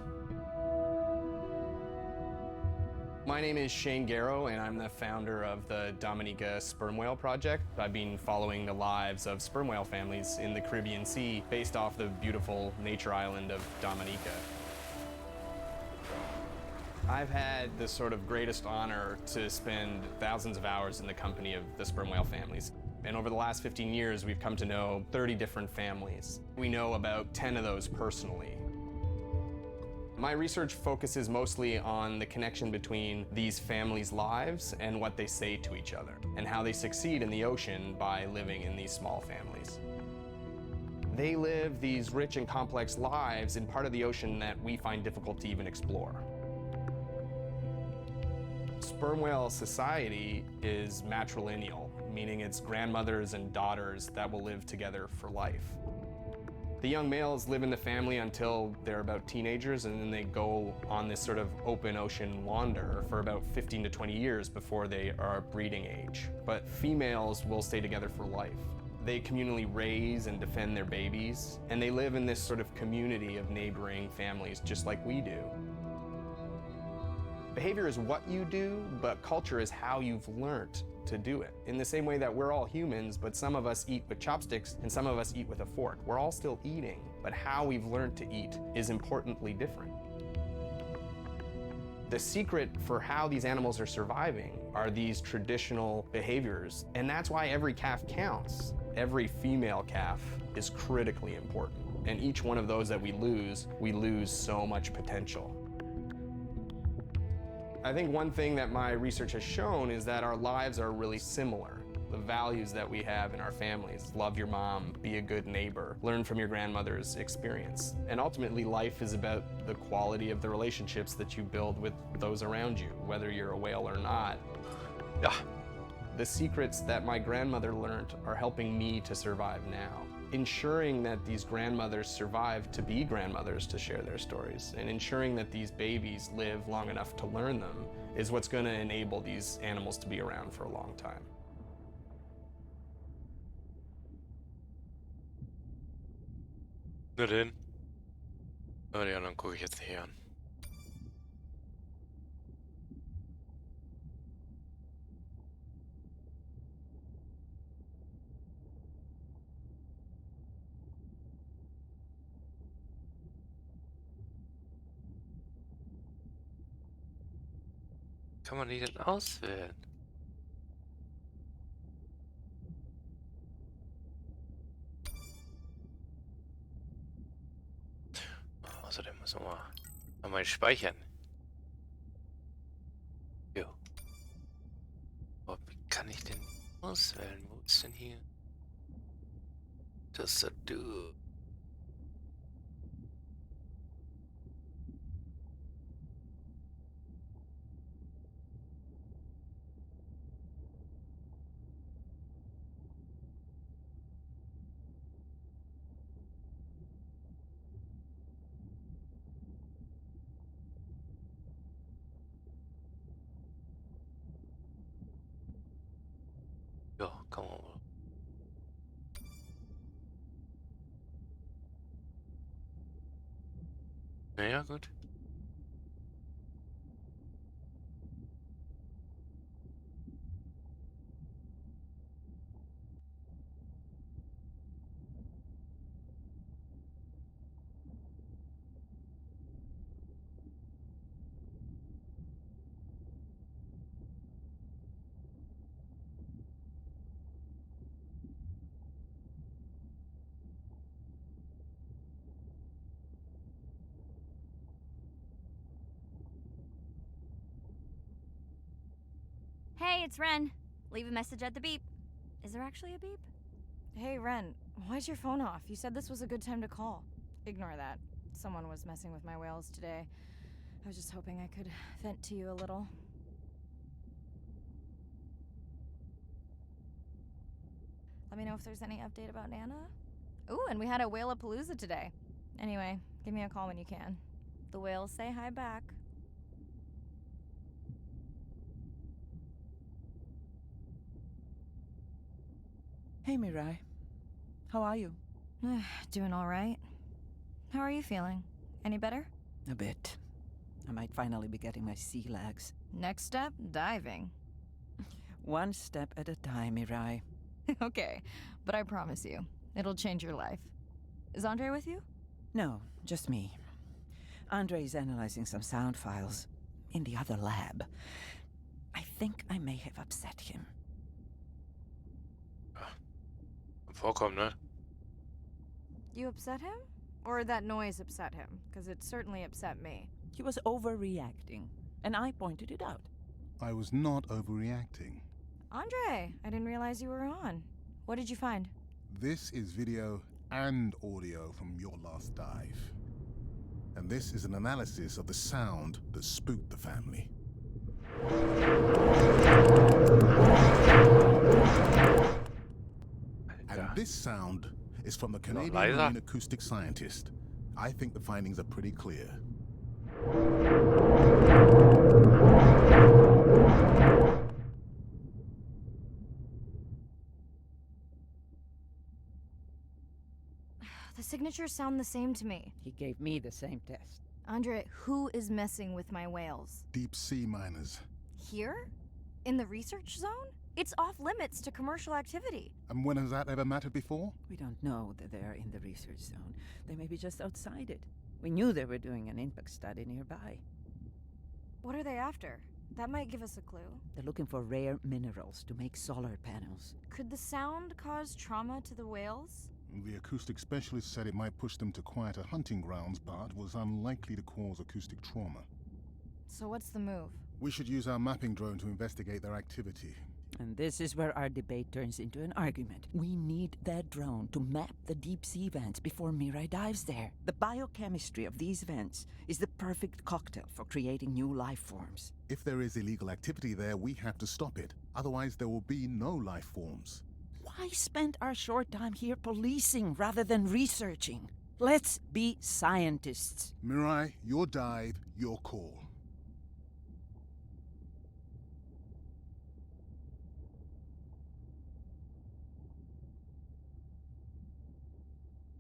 My name is Shane Garrow, and I'm the founder of the Dominica Sperm Whale Project. I've been following the lives of sperm whale families in the Caribbean Sea based off the beautiful nature island of Dominica. I've had the sort of greatest honor to spend thousands of hours in the company of the sperm whale families. And over the last 15 years, we've come to know 30 different families. We know about 10 of those personally. My research focuses mostly on the connection between these families' lives and what they say to each other, and how they succeed in the ocean by living in these small families. They live these rich and complex lives in part of the ocean that we find difficult to even explore. Sperm whale society is matrilineal, meaning it's grandmothers and daughters that will live together for life. The young males live in the family until they're about teenagers, and then they go on this sort of open ocean wander for about 15 to 20 years before they are breeding age. But females will stay together for life. They communally raise and defend their babies, and they live in this sort of community of neighboring families just like we do. Behavior is what you do, but culture is how you've learned to do it. In the same way that we're all humans, but some of us eat with chopsticks and some of us eat with a fork. We're all still eating, but how we've learned to eat is importantly different. The secret for how these animals are surviving are these traditional behaviors, and that's why every calf counts. Every female calf is critically important, and each one of those that we lose so much potential. I think one thing that my research has shown is that our lives are really similar. The values that we have in our families, love your mom, be a good neighbor, learn from your grandmother's experience. And ultimately, life is about the quality of the relationships that you build with those around you, whether you're a whale or not.
Ja.
The secrets that my grandmother learned are helping me to survive now. Ensuring that these grandmothers survive to be grandmothers to share their stories, and ensuring that these babies live long enough to learn them is what's going to enable these animals to be around for a long time.
Na denn. Ah, die anderen gucke ich jetzt nicht an. Kann man die denn auswählen? Außerdem müssen wir mal speichern. Jo. Aber wie kann ich denn auswählen? Wo ist denn hier Tastatur? Ja, kann man mal. Naja, gut.
Hey, it's Ren. Leave a message at the beep. Is there actually a beep?
Hey, Ren, why's your phone off? You said this was a good time to call. Ignore that. Someone was messing with my whales today. I was just hoping I could vent to you a little. Let me know if there's any update about Nana. Ooh, and we had a whale-a-palooza today. Anyway, give me a call when you can. The whales say hi back.
Hey, Mirai. How are you?
Doing all right. How are you feeling? Any better?
A bit. I might finally be getting my sea legs.
Next step, diving.
One step at a time, Mirai.
Okay, but I promise you, it'll change your life. Is Andre with you?
No, just me. Andre is analyzing some sound files in the other lab. I think I may have upset him.
Vorkommen, ne?
You upset him? Or that noise upset him? Because it certainly upset me.
He was overreacting, and I pointed it out.
I was not overreacting.
Andre, I didn't realize you were on. What did you find?
This is video and audio from your last dive. And this is an analysis of the sound that spooked the family. And this sound is from the Canadian marine acoustic scientist. I think the findings are pretty clear.
The signatures sound the same to me.
He gave me the same test.
Andre, who is messing with my whales?
Deep sea miners.
Here? In the research zone? It's off limits to commercial activity.
And when has that ever mattered before?
We don't know that they're in the research zone. They may be just outside it. We knew they were doing an impact study nearby.
What are they after? That might give us a clue.
They're looking for rare minerals to make solar panels.
Could the sound cause trauma to the whales?
The acoustic specialist said it might push them to quieter hunting grounds, but was unlikely to cause acoustic trauma.
So what's the move?
We should use our mapping drone to investigate their activity.
And this is where our debate turns into an argument. We need that drone to map the deep sea vents before Mirai dives there. The biochemistry of these vents is the perfect cocktail for creating new life forms.
If there is illegal activity there, we have to stop it. Otherwise, there will be no life forms.
Why spend our short time here policing rather than researching? Let's be scientists.
Mirai, your dive, your call.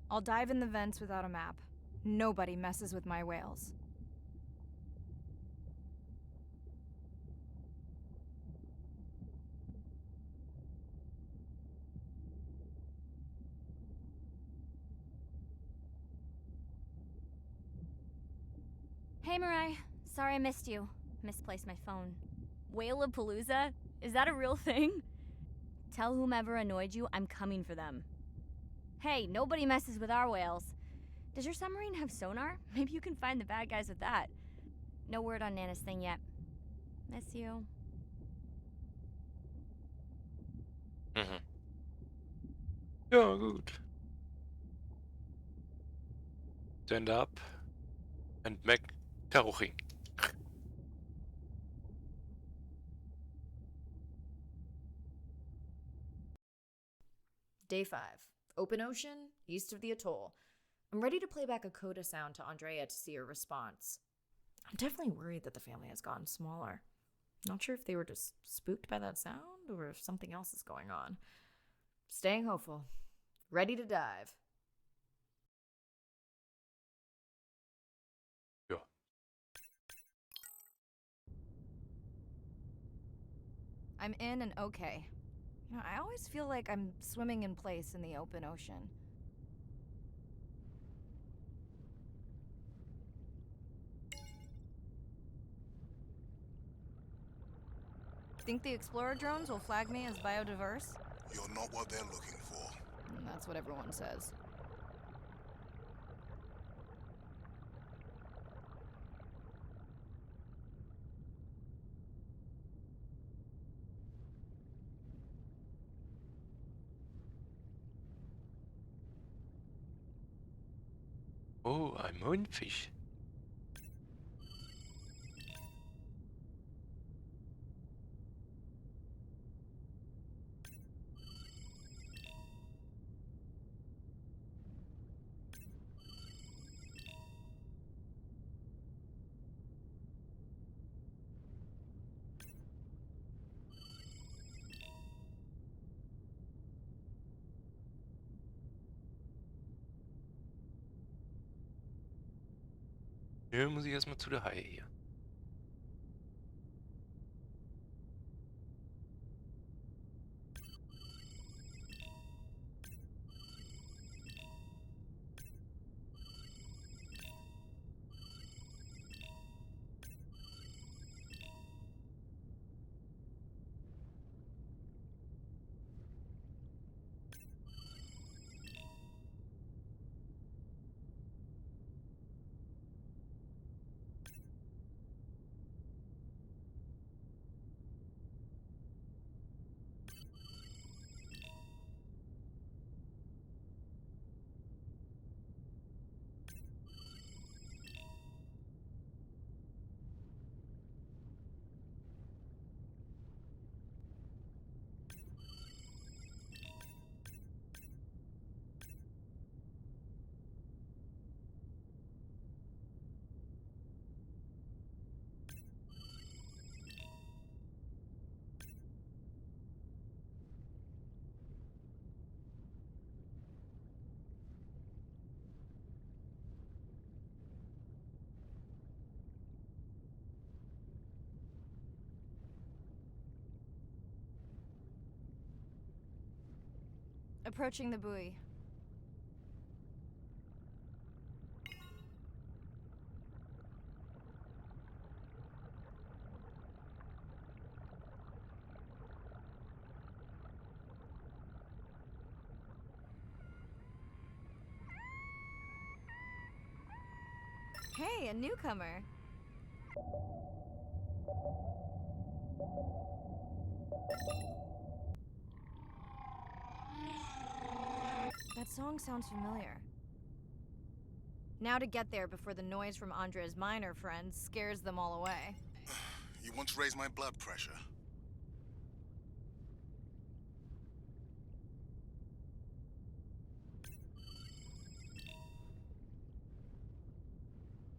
I'll dive in the vents without a map. Nobody messes with my whales.
Hey, Mirai. Sorry I missed you. Misplaced my phone. Whale-a-palooza? Is that a real thing? Tell whomever annoyed you I'm coming for them. Hey, nobody messes with our whales. Does your submarine have sonar? Maybe you can find the bad guys with that. No word on Nana's thing yet. Miss you.
Mhm. Ja, gut. Stand up and make tauching.
Day 5. Open ocean, east of the atoll. I'm ready to play back a coda sound to Andrea to see her response. I'm definitely worried that the family has gotten smaller. Not sure if they were just spooked by that sound or if something else is going on. Staying hopeful. Ready to dive.
Ja.
I'm in and okay. I always feel like I'm swimming in place in the open ocean. Think the Explorer drones will flag me as biodiverse?
You're not what they're looking for.
That's what everyone says.
Oh, ein Mondfisch. Nö, muss ich erstmal zu der Haie hier.
Approaching the buoy. Hey, a newcomer. That song sounds familiar. Now to get there before the noise from Andre's miner friends scares them all away.
You want to raise my blood pressure?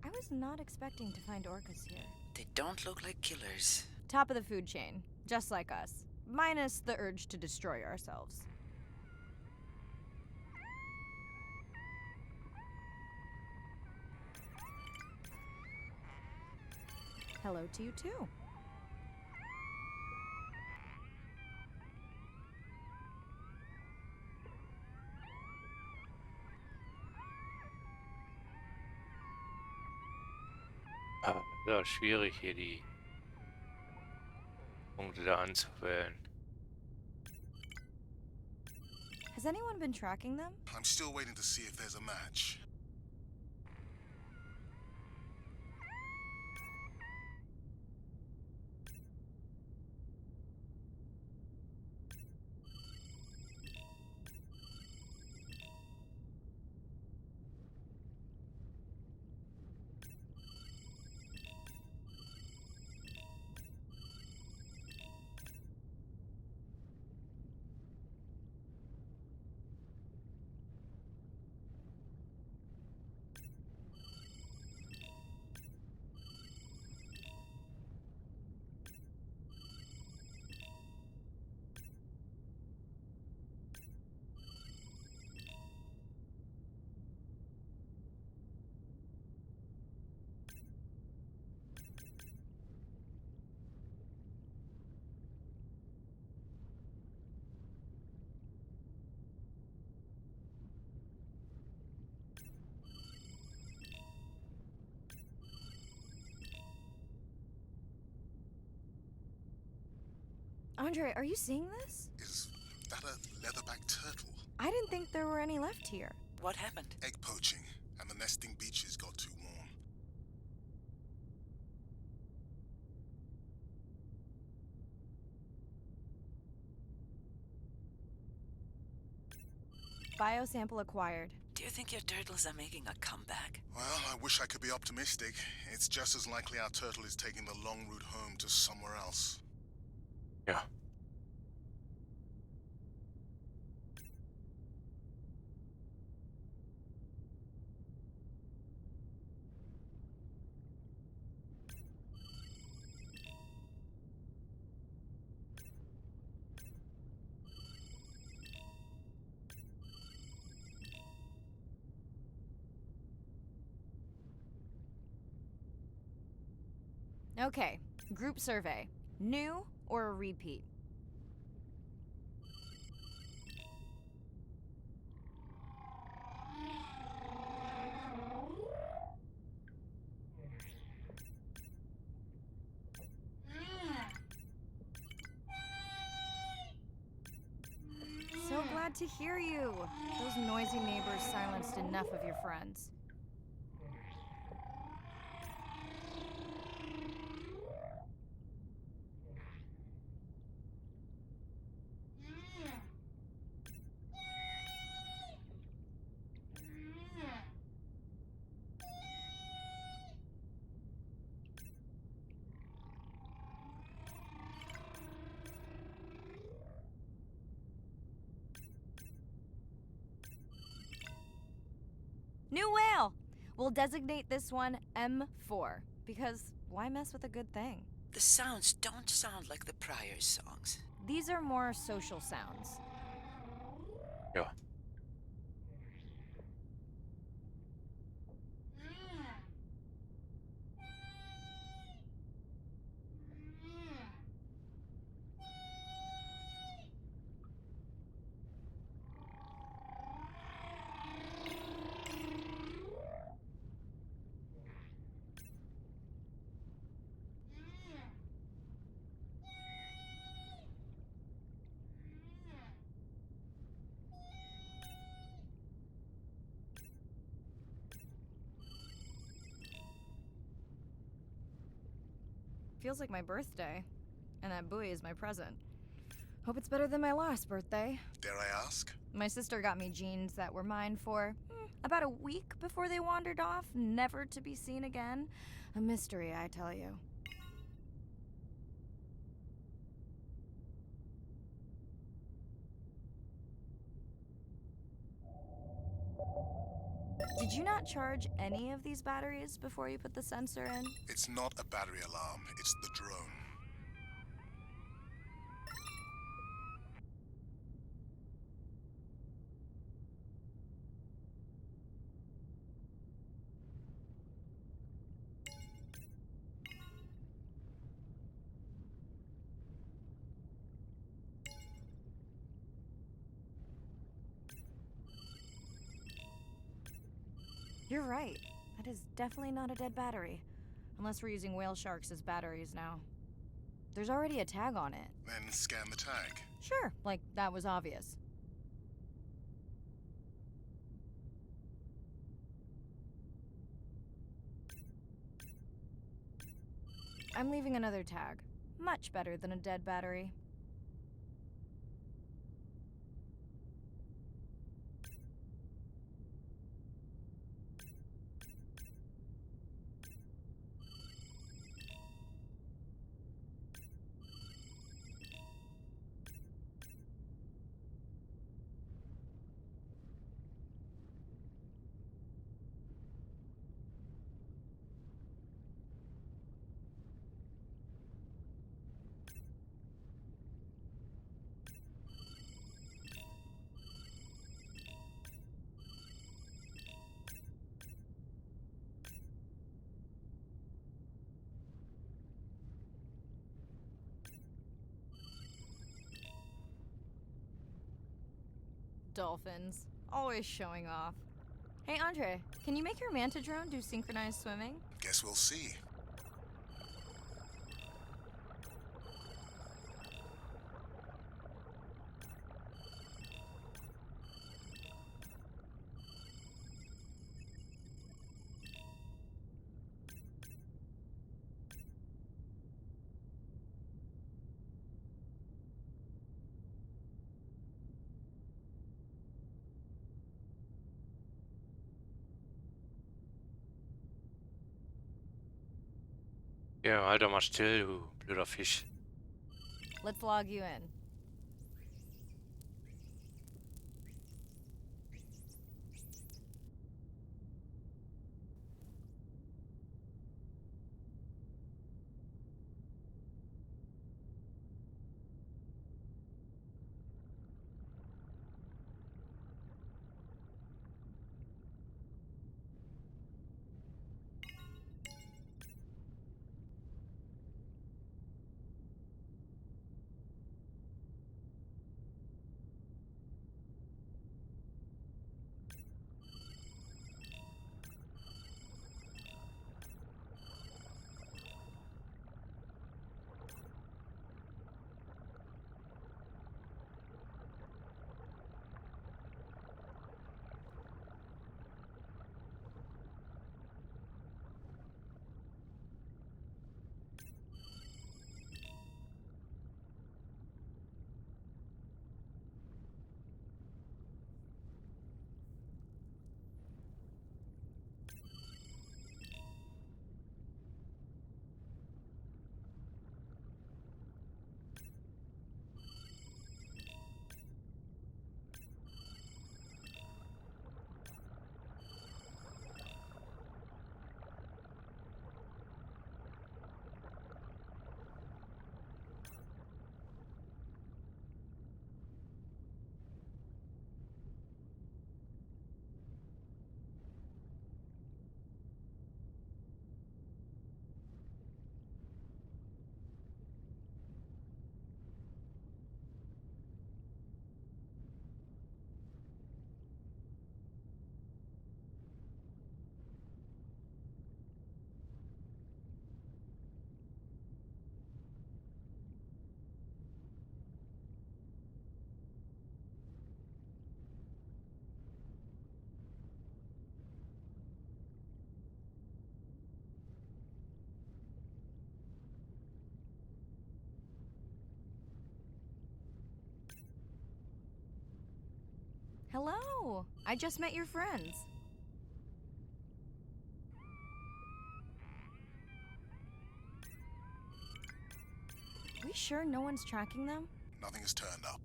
I was not expecting to find orcas here.
They don't look like killers.
Top of the food chain, just like us. Minus the urge to destroy ourselves. Hello to you too.
Ah, ja, schwierig hier die Punkte da anzuwählen.
Has anyone been tracking them?
I'm still waiting to see if there's a match.
Andre, are you seeing this?
Is that a leatherback turtle?
I didn't think there were any left here.
What happened?
Egg poaching, and the nesting beaches got too warm.
Biosample acquired.
Do you think your turtles are making a comeback?
Well, I wish I could be optimistic. It's just as likely our turtle is taking the long route home to somewhere else.
Ja.
Okay, group survey. New or a repeat? So glad to hear you. Those noisy neighbors silenced enough of your friends. New whale! We'll designate this one M4, because why mess with a good thing?
The sounds don't sound like the prior songs.
These are more social sounds.
Ja.
Feels like my birthday, and that buoy is my present. Hope it's better than my last birthday.
Dare I ask?
My sister got me jeans that were mine for about a week before they wandered off, never to be seen again. A mystery, I tell you. Did you not charge any of these batteries before you put the sensor in?
It's not a battery alarm, it's the drone.
You're right. That is definitely not a dead battery. Unless we're using whale sharks as batteries now. There's already a tag on it.
Then scan the tag.
Sure, like that was obvious. I'm leaving another tag. Much better than a dead battery. Dolphins. Always showing off. Hey, Andre, can you make your manta drone do synchronized swimming?
Guess we'll see.
Ja, halt doch mal still, du blöder Fisch.
Let's log you in. Hello! I just met your friends. We sure no one's tracking them?
Nothing has turned up.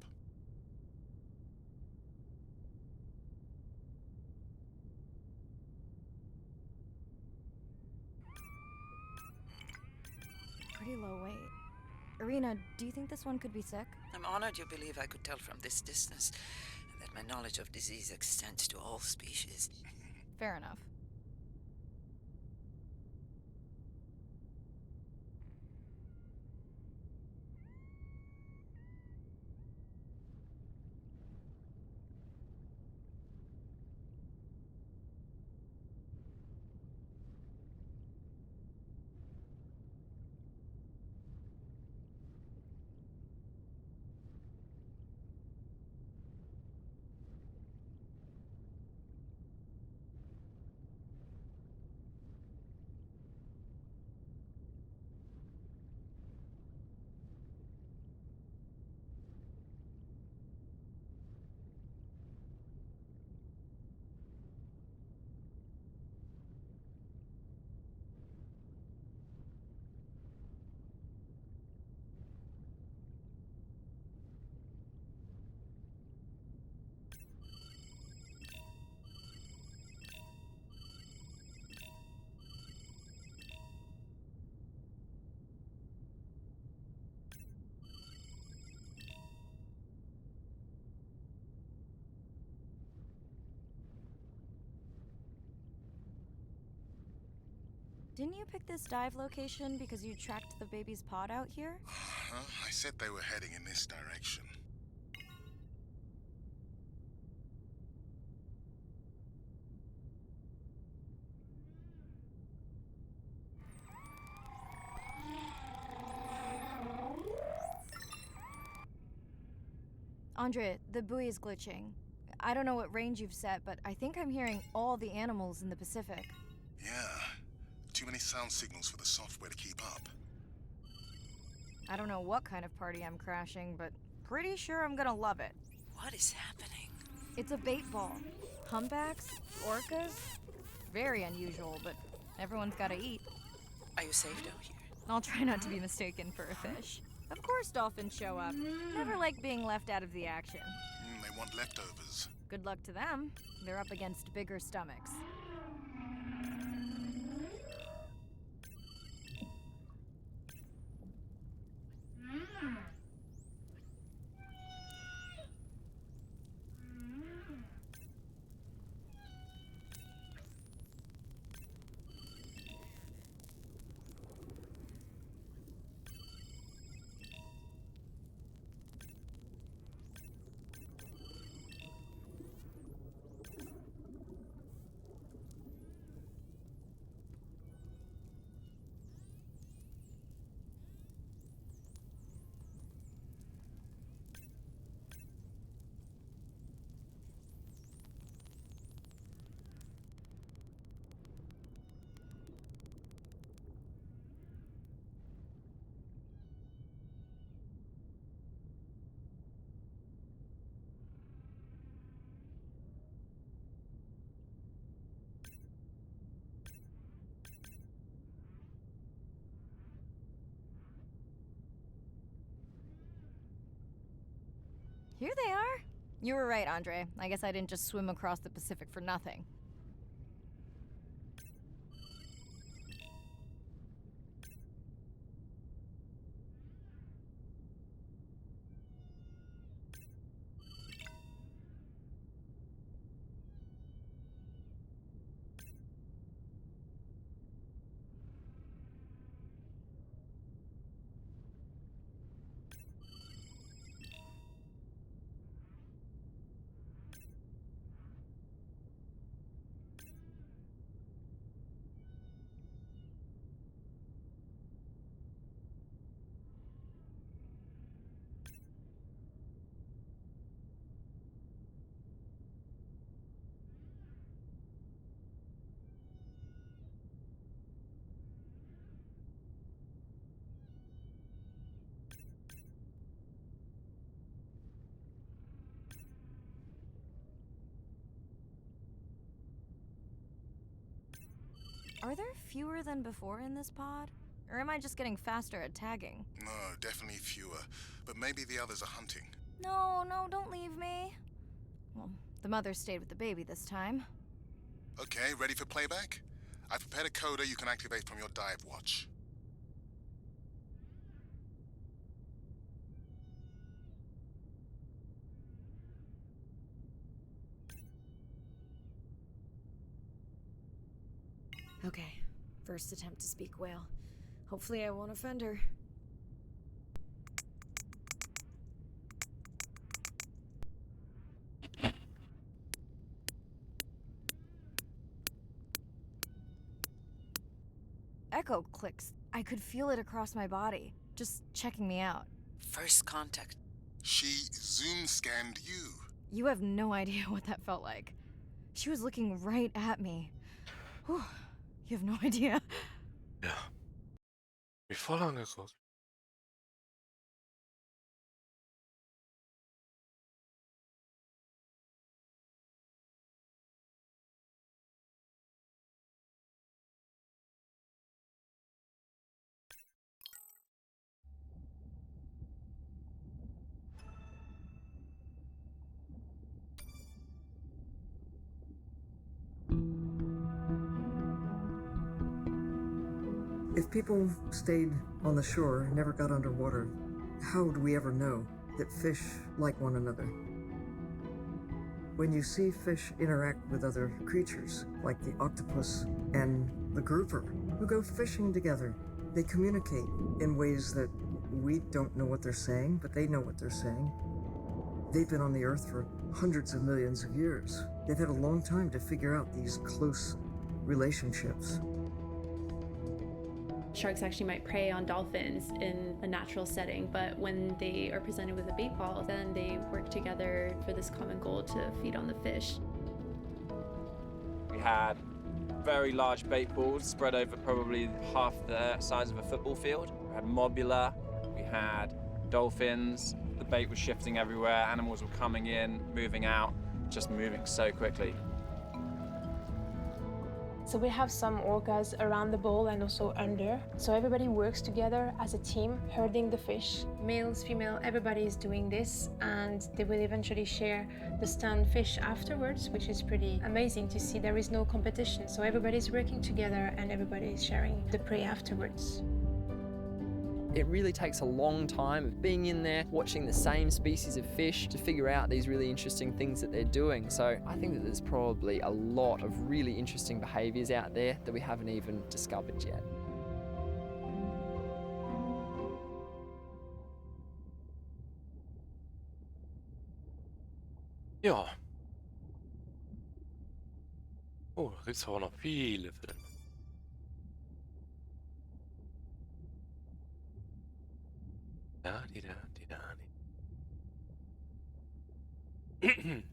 Pretty low weight. Irina, do you think this one could be sick?
I'm honored you believe I could tell from this distance and that my knowledge of disease extends to all species.
Fair enough. Didn't you pick this dive location because you tracked the baby's pod out here?
I said they were heading in this direction.
Andre, the buoy is glitching. I don't know what range you've set, but I think I'm hearing all the animals in the Pacific.
Yeah. Too many sound signals for the software to keep up.
I don't know what kind of party I'm crashing, but pretty sure I'm gonna love it.
What is happening?
It's a bait ball. Humpbacks, orcas. Very unusual, but everyone's gotta eat.
Are you safe down here?
I'll try not to be mistaken for a fish. Of course dolphins show up. Never like being left out of the action.
They want leftovers.
Good luck to them. They're up against bigger stomachs. Here they are. You were right, Andre. I guess I didn't just swim across the Pacific for nothing. Are there fewer than before in this pod? Or am I just getting faster at tagging?
No, definitely fewer. But maybe the others are hunting.
No, don't leave me. Well, the mother stayed with the baby this time.
Okay, ready for playback? I've prepared a coder you can activate from your dive watch.
Okay, first attempt to speak whale. Hopefully I won't offend her. Echo clicks. I could feel it across my body, just checking me out.
First contact.
She zoom scanned you.
You have no idea what that felt like. She was looking right at me. Whew. You have no idea.
Ja. Wie voll angeguckt.
If people stayed on the shore and never got underwater, how would we ever know that fish like one another? When you see fish interact with other creatures, like the octopus and the grouper, who go fishing together, they communicate in ways that we don't know what they're saying, but they know what they're saying. They've been on the Earth for hundreds of millions of years. They've had a long time to figure out these close relationships.
Sharks actually might prey on dolphins in a natural setting, but when they are presented with a bait ball, then they work together for this common goal to feed on the fish.
We had very large bait balls spread over probably half the size of a football field. We had mobula, we had dolphins, the bait was shifting everywhere, animals were coming in, moving out, just moving so quickly.
So we have some orcas around the bowl and also under. So everybody works together as a team, herding the fish. Males, female, everybody is doing this, and they will eventually share the stunned fish afterwards, which is pretty amazing to see. There is no competition, so everybody's working together and everybody is sharing the prey afterwards.
It really takes a long time of being in there, watching the same species of fish to figure out these really interesting things that they're doing. So I think that there's probably a lot of really interesting behaviours out there that we haven't even discovered yet.
Ja. Oh, da gibt's aber noch viele Filme. Ja, die da, die da, die.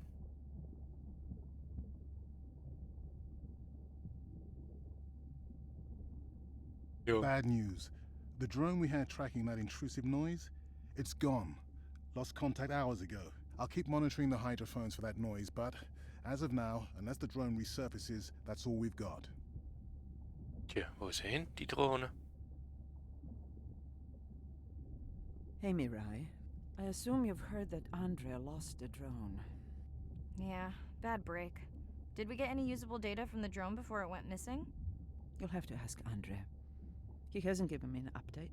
Yo.
Bad news. The drone we had tracking that intrusive noise, it's gone. Lost contact hours ago. I'll keep monitoring the hydrophones for that noise, but as of now, unless the drone resurfaces, that's all we've got.
Tja, wo ist sie hin, die Drohne?
Hey, Mirai. I assume you've heard that Andrea lost a drone.
Yeah, bad break. Did we get any usable data from the drone before it went missing?
You'll have to ask Andrea. He hasn't given me an update.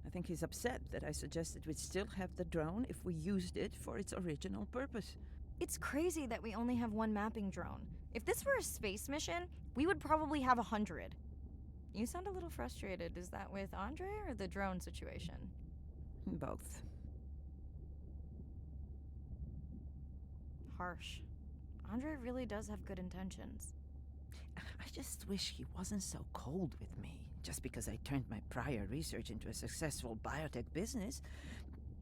I think he's upset that I suggested we'd still have the drone if we used it for its original purpose.
It's crazy that we only have one mapping drone. If this were a space mission, we would probably have 100. You sound a little frustrated. Is that with Andre or the drone situation?
Both.
Harsh. Andre really does have good intentions.
I just wish he wasn't so cold with me, just because I turned my prior research into a successful biotech business.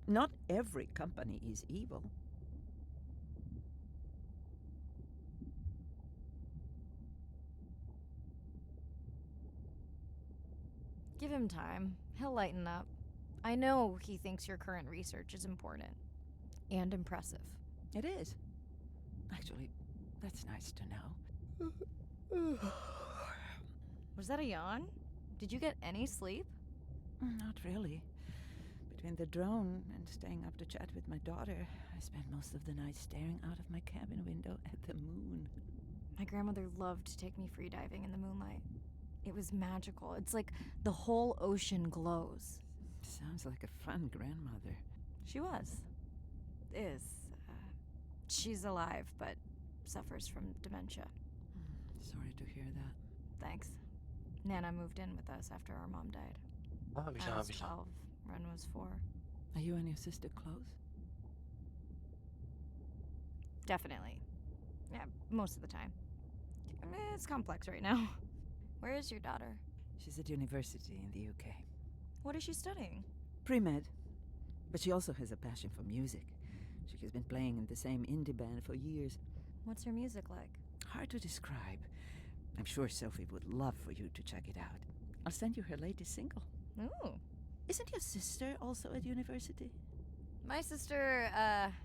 Not every company is evil.
Give him time. He'll lighten up. I know he thinks your current research is important. And impressive.
It is. Actually, that's nice to know.
Was that a yawn? Did you get any sleep?
Not really. Between the drone and staying up to chat with my daughter, I spent most of the night staring out of my cabin window at the moon.
My grandmother loved to take me free diving in the moonlight. It was magical. It's like the whole ocean glows.
Sounds like a fun grandmother.
She was. Is. She's alive, but suffers from dementia.
Sorry to hear that.
Thanks. Nana moved in with us after our mom died. I was 12, Ren was 4.
Are you and your sister close?
Definitely. Yeah, most of the time. It's complex right now. Where is your daughter?
She's at university in the UK.
What is she studying?
Pre-med. But she also has a passion for music. She has been playing in the same indie band for years.
What's her music like?
Hard to describe. I'm sure Sophie would love for you to check it out. I'll send you her latest single.
Ooh.
Isn't your sister also at university?
My sister,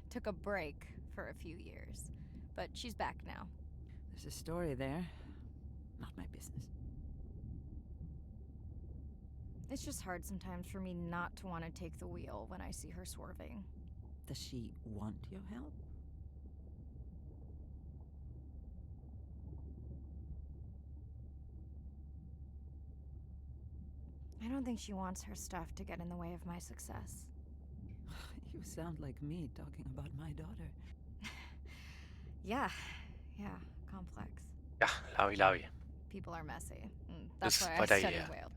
took a break for a few years. But she's back now.
There's a story there. Not my business.
It's just hard sometimes for me not to want to take the wheel when I see her swerving.
Does she want your help?
I don't think she wants her stuff to get in the way of my success.
You sound like me talking about my daughter.
Yeah, complex.
Ja, lavi.
People are messy. That's
Das
why I
war der
study
hier.
whale.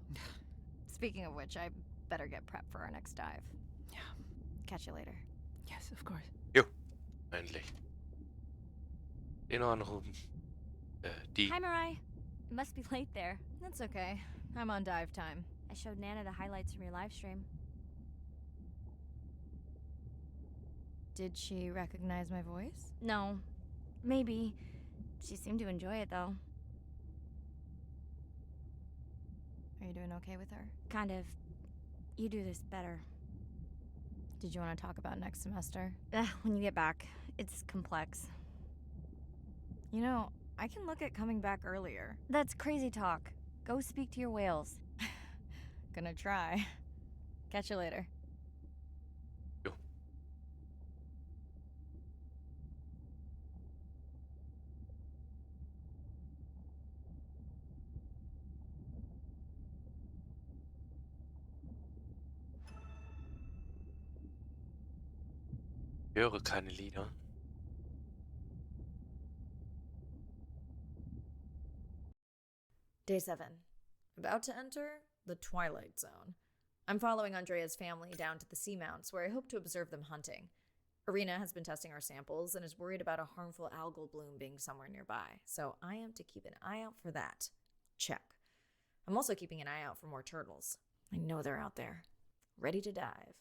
Speaking of which, I better get prepped for our next dive.
Yeah.
Catch you later.
Yes, of course.
Jo, endlich. Den anrufen. Die.
Hi, Mirai. It must be late there.
That's okay. I'm on dive time.
I showed Nana the highlights from your live stream.
Did she recognize my voice?
No. Maybe. She seemed to enjoy it, though.
Are you doing okay with her?
Kind of. You do this better.
Did you want to talk about next semester?
When you get back. It's complex.
You know, I can look at coming back earlier.
That's crazy talk. Go speak to your whales.
Gonna try. Catch you later.
Jo. Höre keine Lieder.
Day 7. About to enter the Twilight Zone. I'm following Andrea's family down to the seamounts where I hope to observe them hunting. Arena has been testing our samples and is worried about a harmful algal bloom being somewhere nearby, so I am to keep an eye out for that. Check. I'm also keeping an eye out for more turtles. I know they're out there, ready to dive.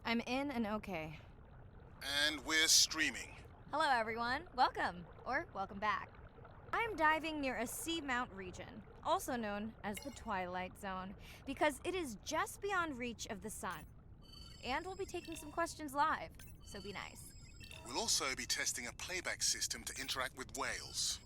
I'm in and okay.
And we're streaming.
Hello, everyone. Welcome, or welcome back. I'm diving near a seamount region, also known as the Twilight Zone, because it is just beyond reach of the sun. And we'll be taking some questions live, so be nice.
We'll also be testing a playback system to interact with whales.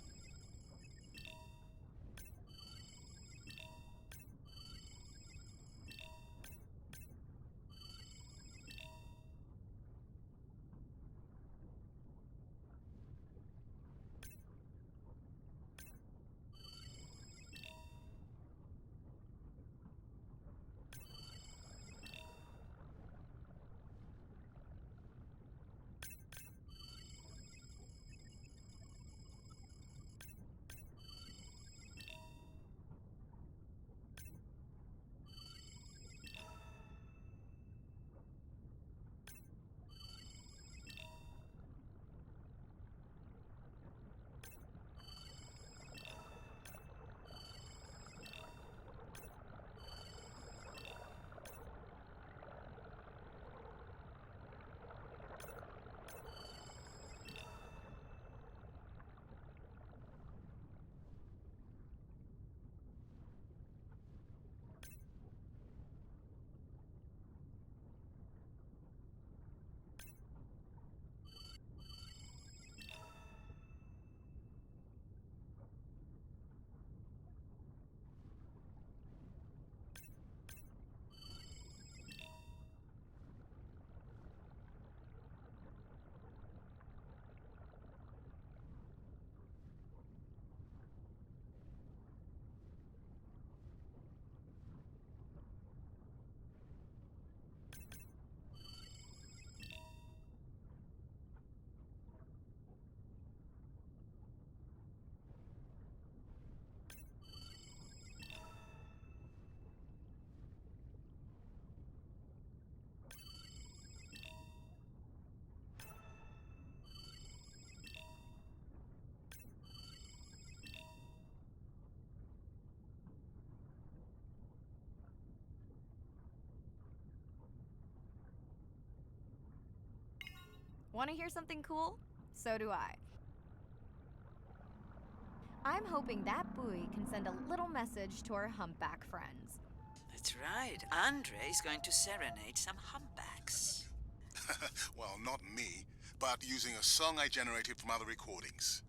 Want to hear something cool? So do I. I'm hoping that buoy can send a little message to our humpback friends.
That's right. Andre is going to serenade some humpbacks.
Well, not me, but using a song I generated from other recordings.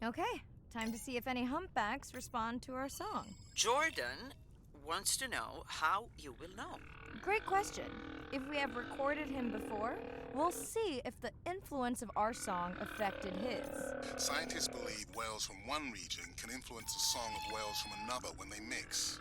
Okay, time to see if any humpbacks respond to our song.
Jordan wants to know how you will know.
Great question. If we have recorded him before, we'll see if the influence of our song affected his.
Scientists believe whales from one region can influence the song of whales from another when they mix.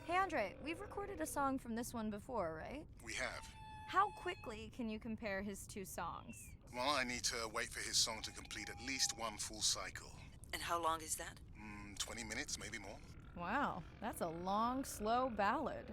Hey Andre, we've recorded a song from this one before, right?
We have.
How quickly can you compare his two songs?
Well, I need to wait for his song to complete at least one full cycle.
And how long is that?
20 minutes, maybe more.
Wow, that's a long, slow ballad.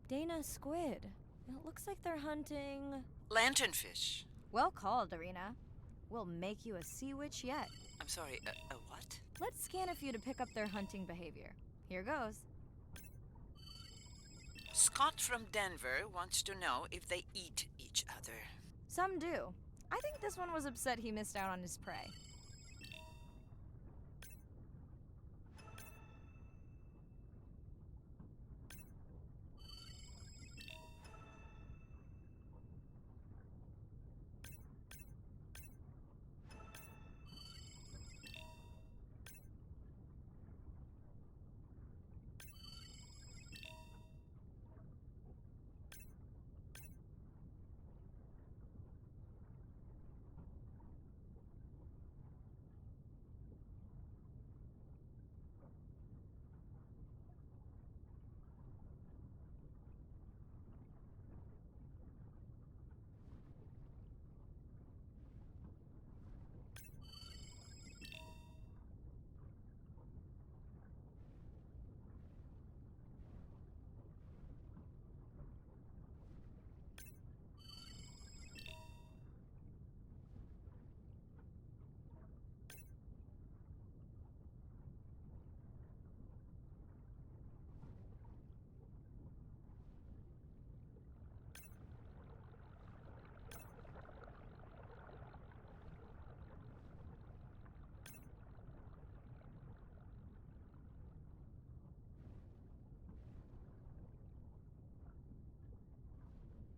Dana, squid. It looks like they're hunting...
Lanternfish.
Well called, Arena. We'll make you a sea witch yet.
I'm sorry, a what?
Let's scan a few to pick up their hunting behavior. Here goes.
Scott from Denver wants to know if they eat each other.
Some do. I think this one was upset he missed out on his prey.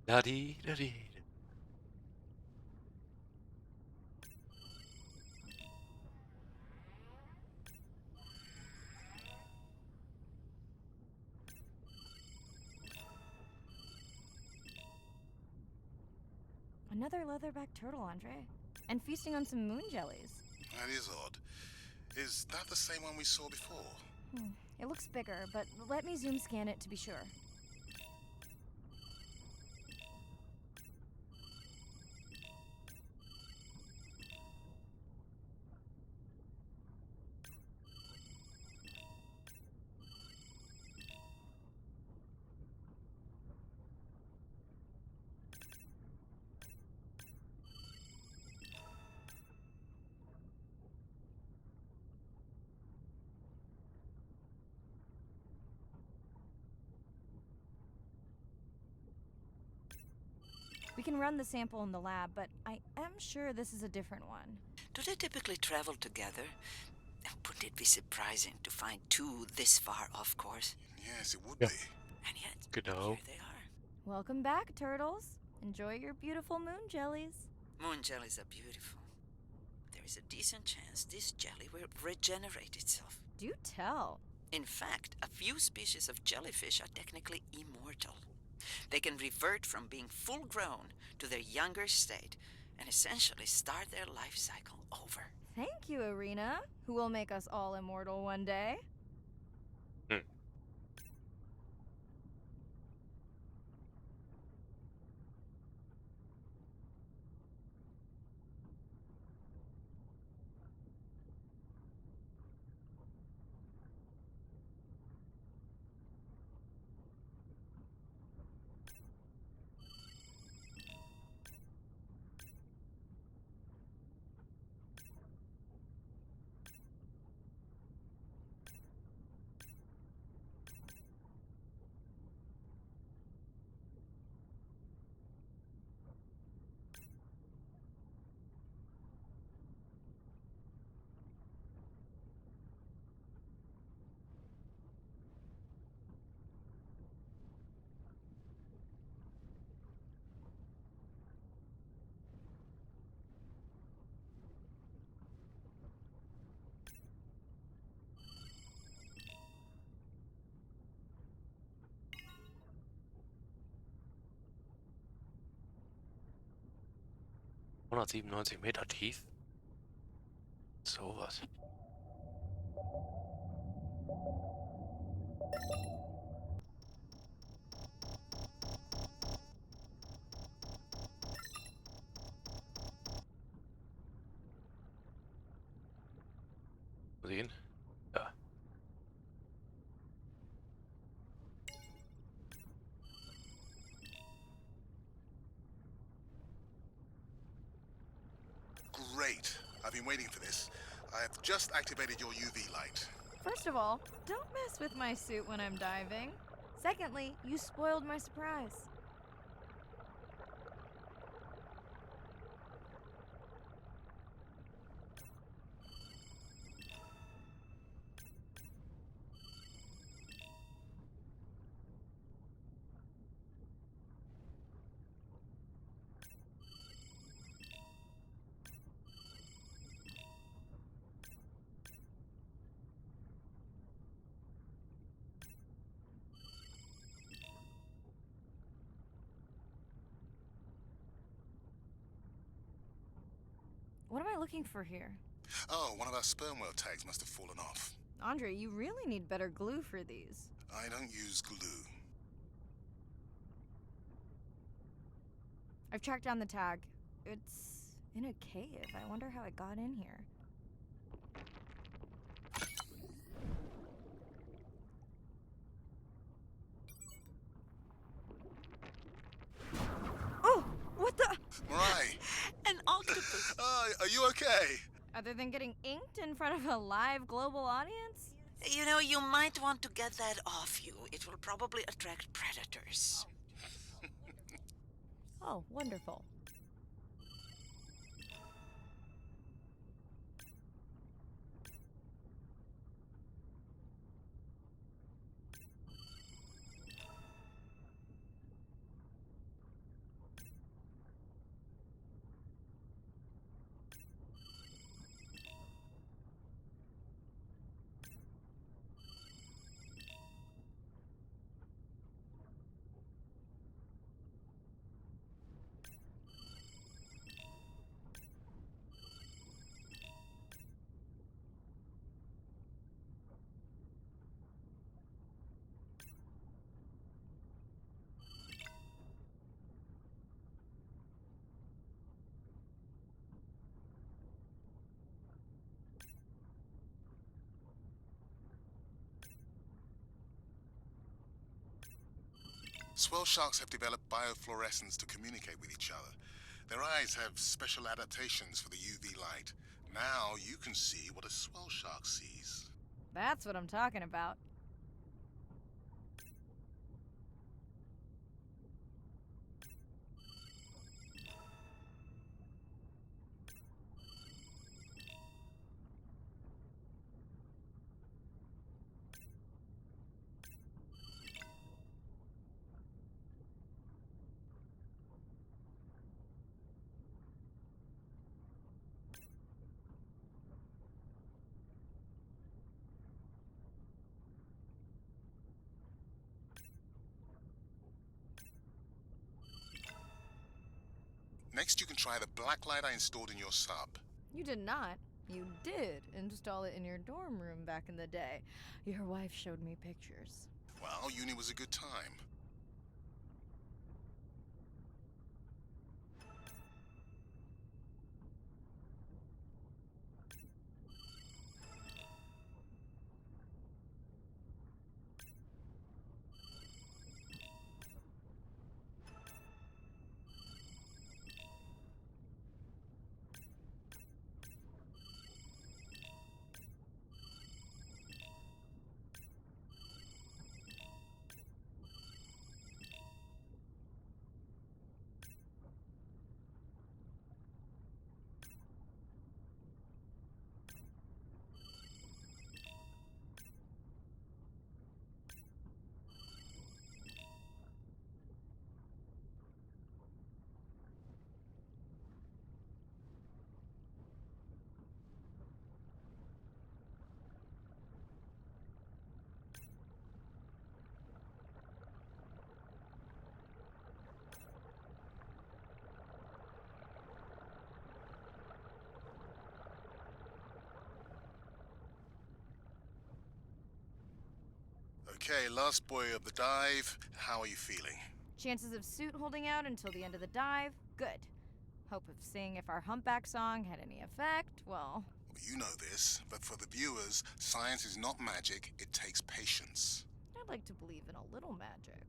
Da-dee-da-dee.
Another leatherback turtle, Andre. And feasting on some moon jellies.
That is odd. Is that the same one we saw before?
It looks bigger, but let me zoom scan it to be sure. We can run the sample in the lab, but I am sure this is a different one.
Do they typically travel together? Wouldn't it be surprising to find two this far off course?
Yes, it would be.
And yet,
Good to
here
know.
they are.
Welcome back, turtles. Enjoy your beautiful moon jellies.
Moon jellies are beautiful. There is a decent chance this jelly will regenerate itself.
Do tell.
In fact, a few species of jellyfish are technically immortal. They can revert from being full grown to their younger state and essentially start their life cycle over.
Thank you, Arena, who will make us all immortal one day.
197 Meter tief. Sowas. Sehen? Ja.
Great. I've been waiting for this. I have just activated your UV light.
First of all, don't mess with my suit when I'm diving. Secondly, you spoiled my surprise. What am I looking for here?
Oh, one of our sperm whale tags must have fallen off.
Andre, you really need better glue for these.
I don't use glue.
I've tracked down the tag. It's in a cave. I wonder how it got in here. Oh, what the?
Mirai!
An octopus!
Are you okay?
Other than getting inked in front of a live global audience?
You know, you might want to get that off you. It will probably attract predators.
Oh, wonderful.
Swell sharks have developed biofluorescence to communicate with each other. Their eyes have special adaptations for the UV light. Now you can see what a swell shark sees.
That's what I'm talking about.
Next, you can try the black light I installed in your sub.
You did not. You did install it in your dorm room back in the day. Your wife showed me pictures.
Well, uni was a good time. Okay, last buoy of the dive. How are you feeling?
Chances of suit holding out until the end of the dive? Good. Hope of seeing if our humpback song had any effect, well...
You know this, but for the viewers, science is not magic, it takes patience.
I'd like to believe in a little magic.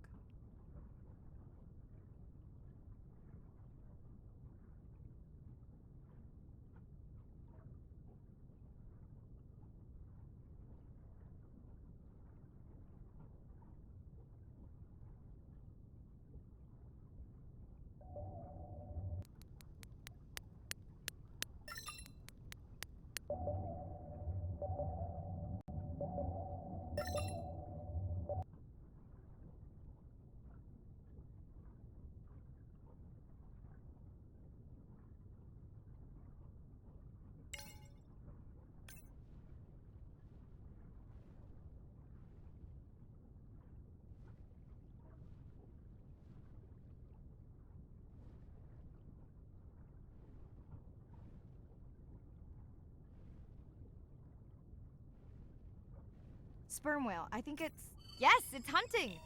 Sperm whale. I think it's... Yes, it's hunting!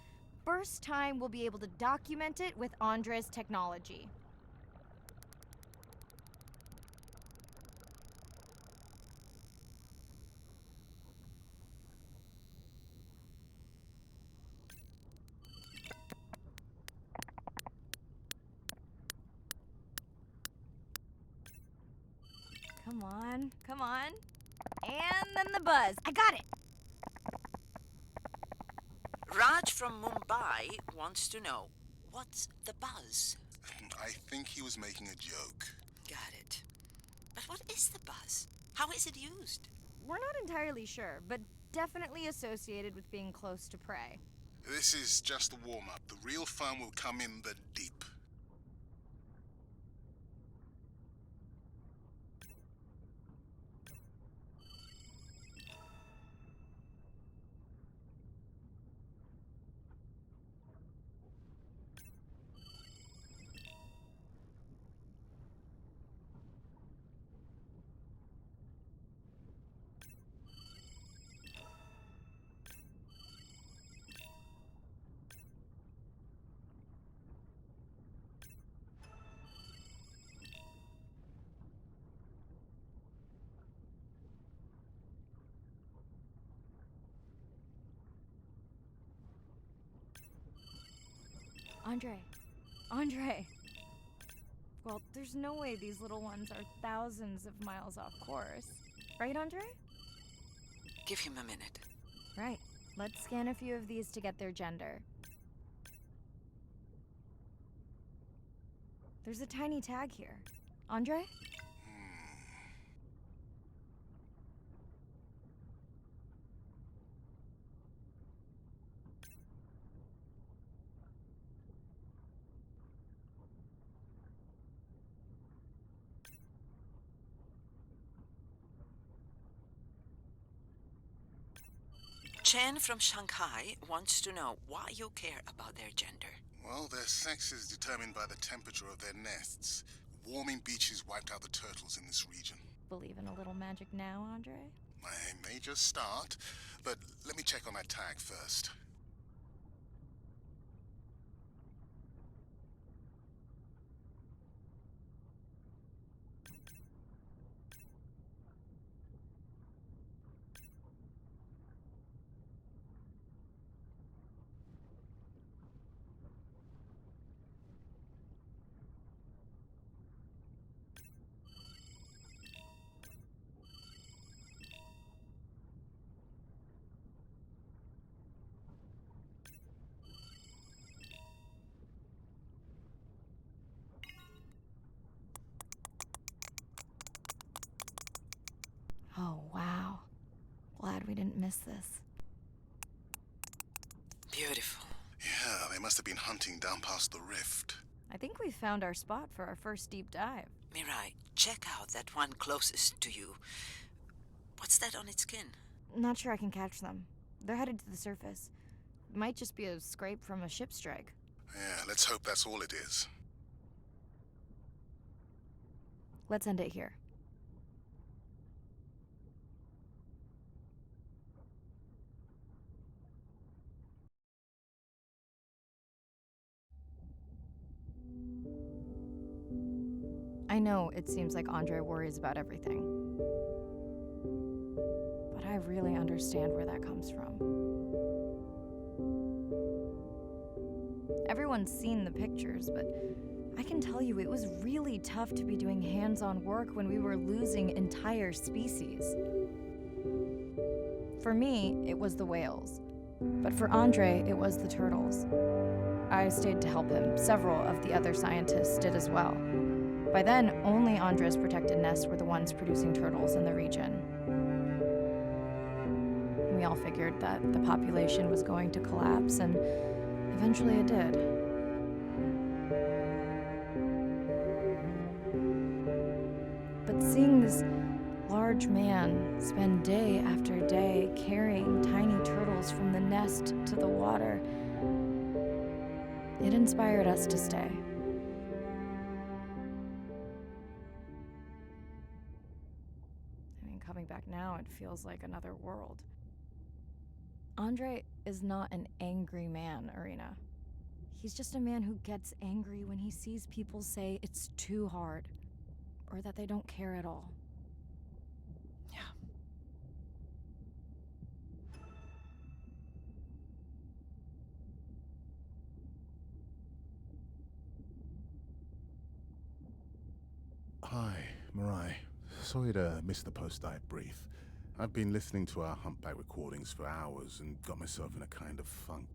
First time we'll be able to document it with Andre's technology. Come on, come on. And then the buzz. I got it!
Raj from Mumbai wants to know, what's the buzz?
I think he was making a joke.
Got it. But what is the buzz? How is it used?
We're not entirely sure, but definitely associated with being close to prey.
This is just the warm-up. The real fun will come in the deep.
Andre. Well, there's no way these little ones are thousands of miles off course. Right, Andre?
Give him a minute.
Right. Let's scan a few of these to get their gender. There's a tiny tag here. Andre?
Chen from Shanghai wants to know why you care about their gender.
Well, their sex is determined by the temperature of their nests. Warming beaches wiped out the turtles in this region.
Believe in a little magic now, Andre?
I may just start, but let me check on that tag first.
Oh, wow. Glad we didn't miss this.
Beautiful.
Yeah, they must have been hunting down past the rift.
I think we found our spot for our first deep dive.
Mirai, check out that one closest to you. What's that on its skin?
Not sure I can catch them. They're headed to the surface. Might just be a scrape from a ship strike.
Yeah, let's hope that's all it is.
Let's end it here. I know it seems like Andre worries about everything. But I really understand where that comes from. Everyone's seen the pictures, but I can tell you it was really tough to be doing hands-on work when we were losing entire species. For me, it was the whales. But for Andre, it was the turtles. I stayed to help him. Several of the other scientists did as well. By then, only Andre's protected nests were the ones producing turtles in the region. We all figured that the population was going to collapse, and eventually it did. But seeing this large man spend day after day carrying tiny turtles from the nest to the water, it inspired us to stay. I mean, coming back now, it feels like another world. Andre is not an angry man, Irina. He's just a man who gets angry when he sees people say it's too hard, or that they don't care at all.
Hi, Mirai. Sorry to miss the post-dive brief. I've been listening to our humpback recordings for hours and got myself in a kind of funk.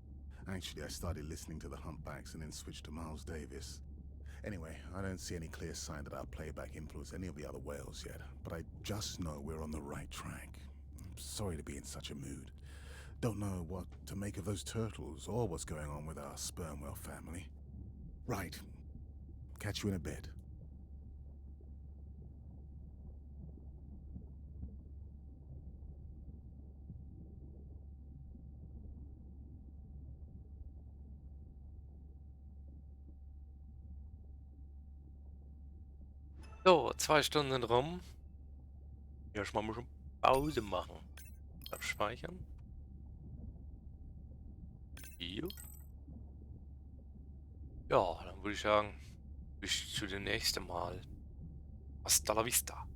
Actually, I started listening to the humpbacks and then switched to Miles Davis. Anyway, I don't see any clear sign that our playback influenced any of the other whales yet, but I just know we're on the right track. I'm sorry to be in such a mood. Don't know what to make of those turtles or what's going on with our sperm whale family. Right. Catch you in a bit.
So, 2 Stunden rum. Erstmal ein bisschen Pause machen. Abspeichern. Hier. Ja, dann würde ich sagen, bis zu dem nächsten Mal. Hasta la vista.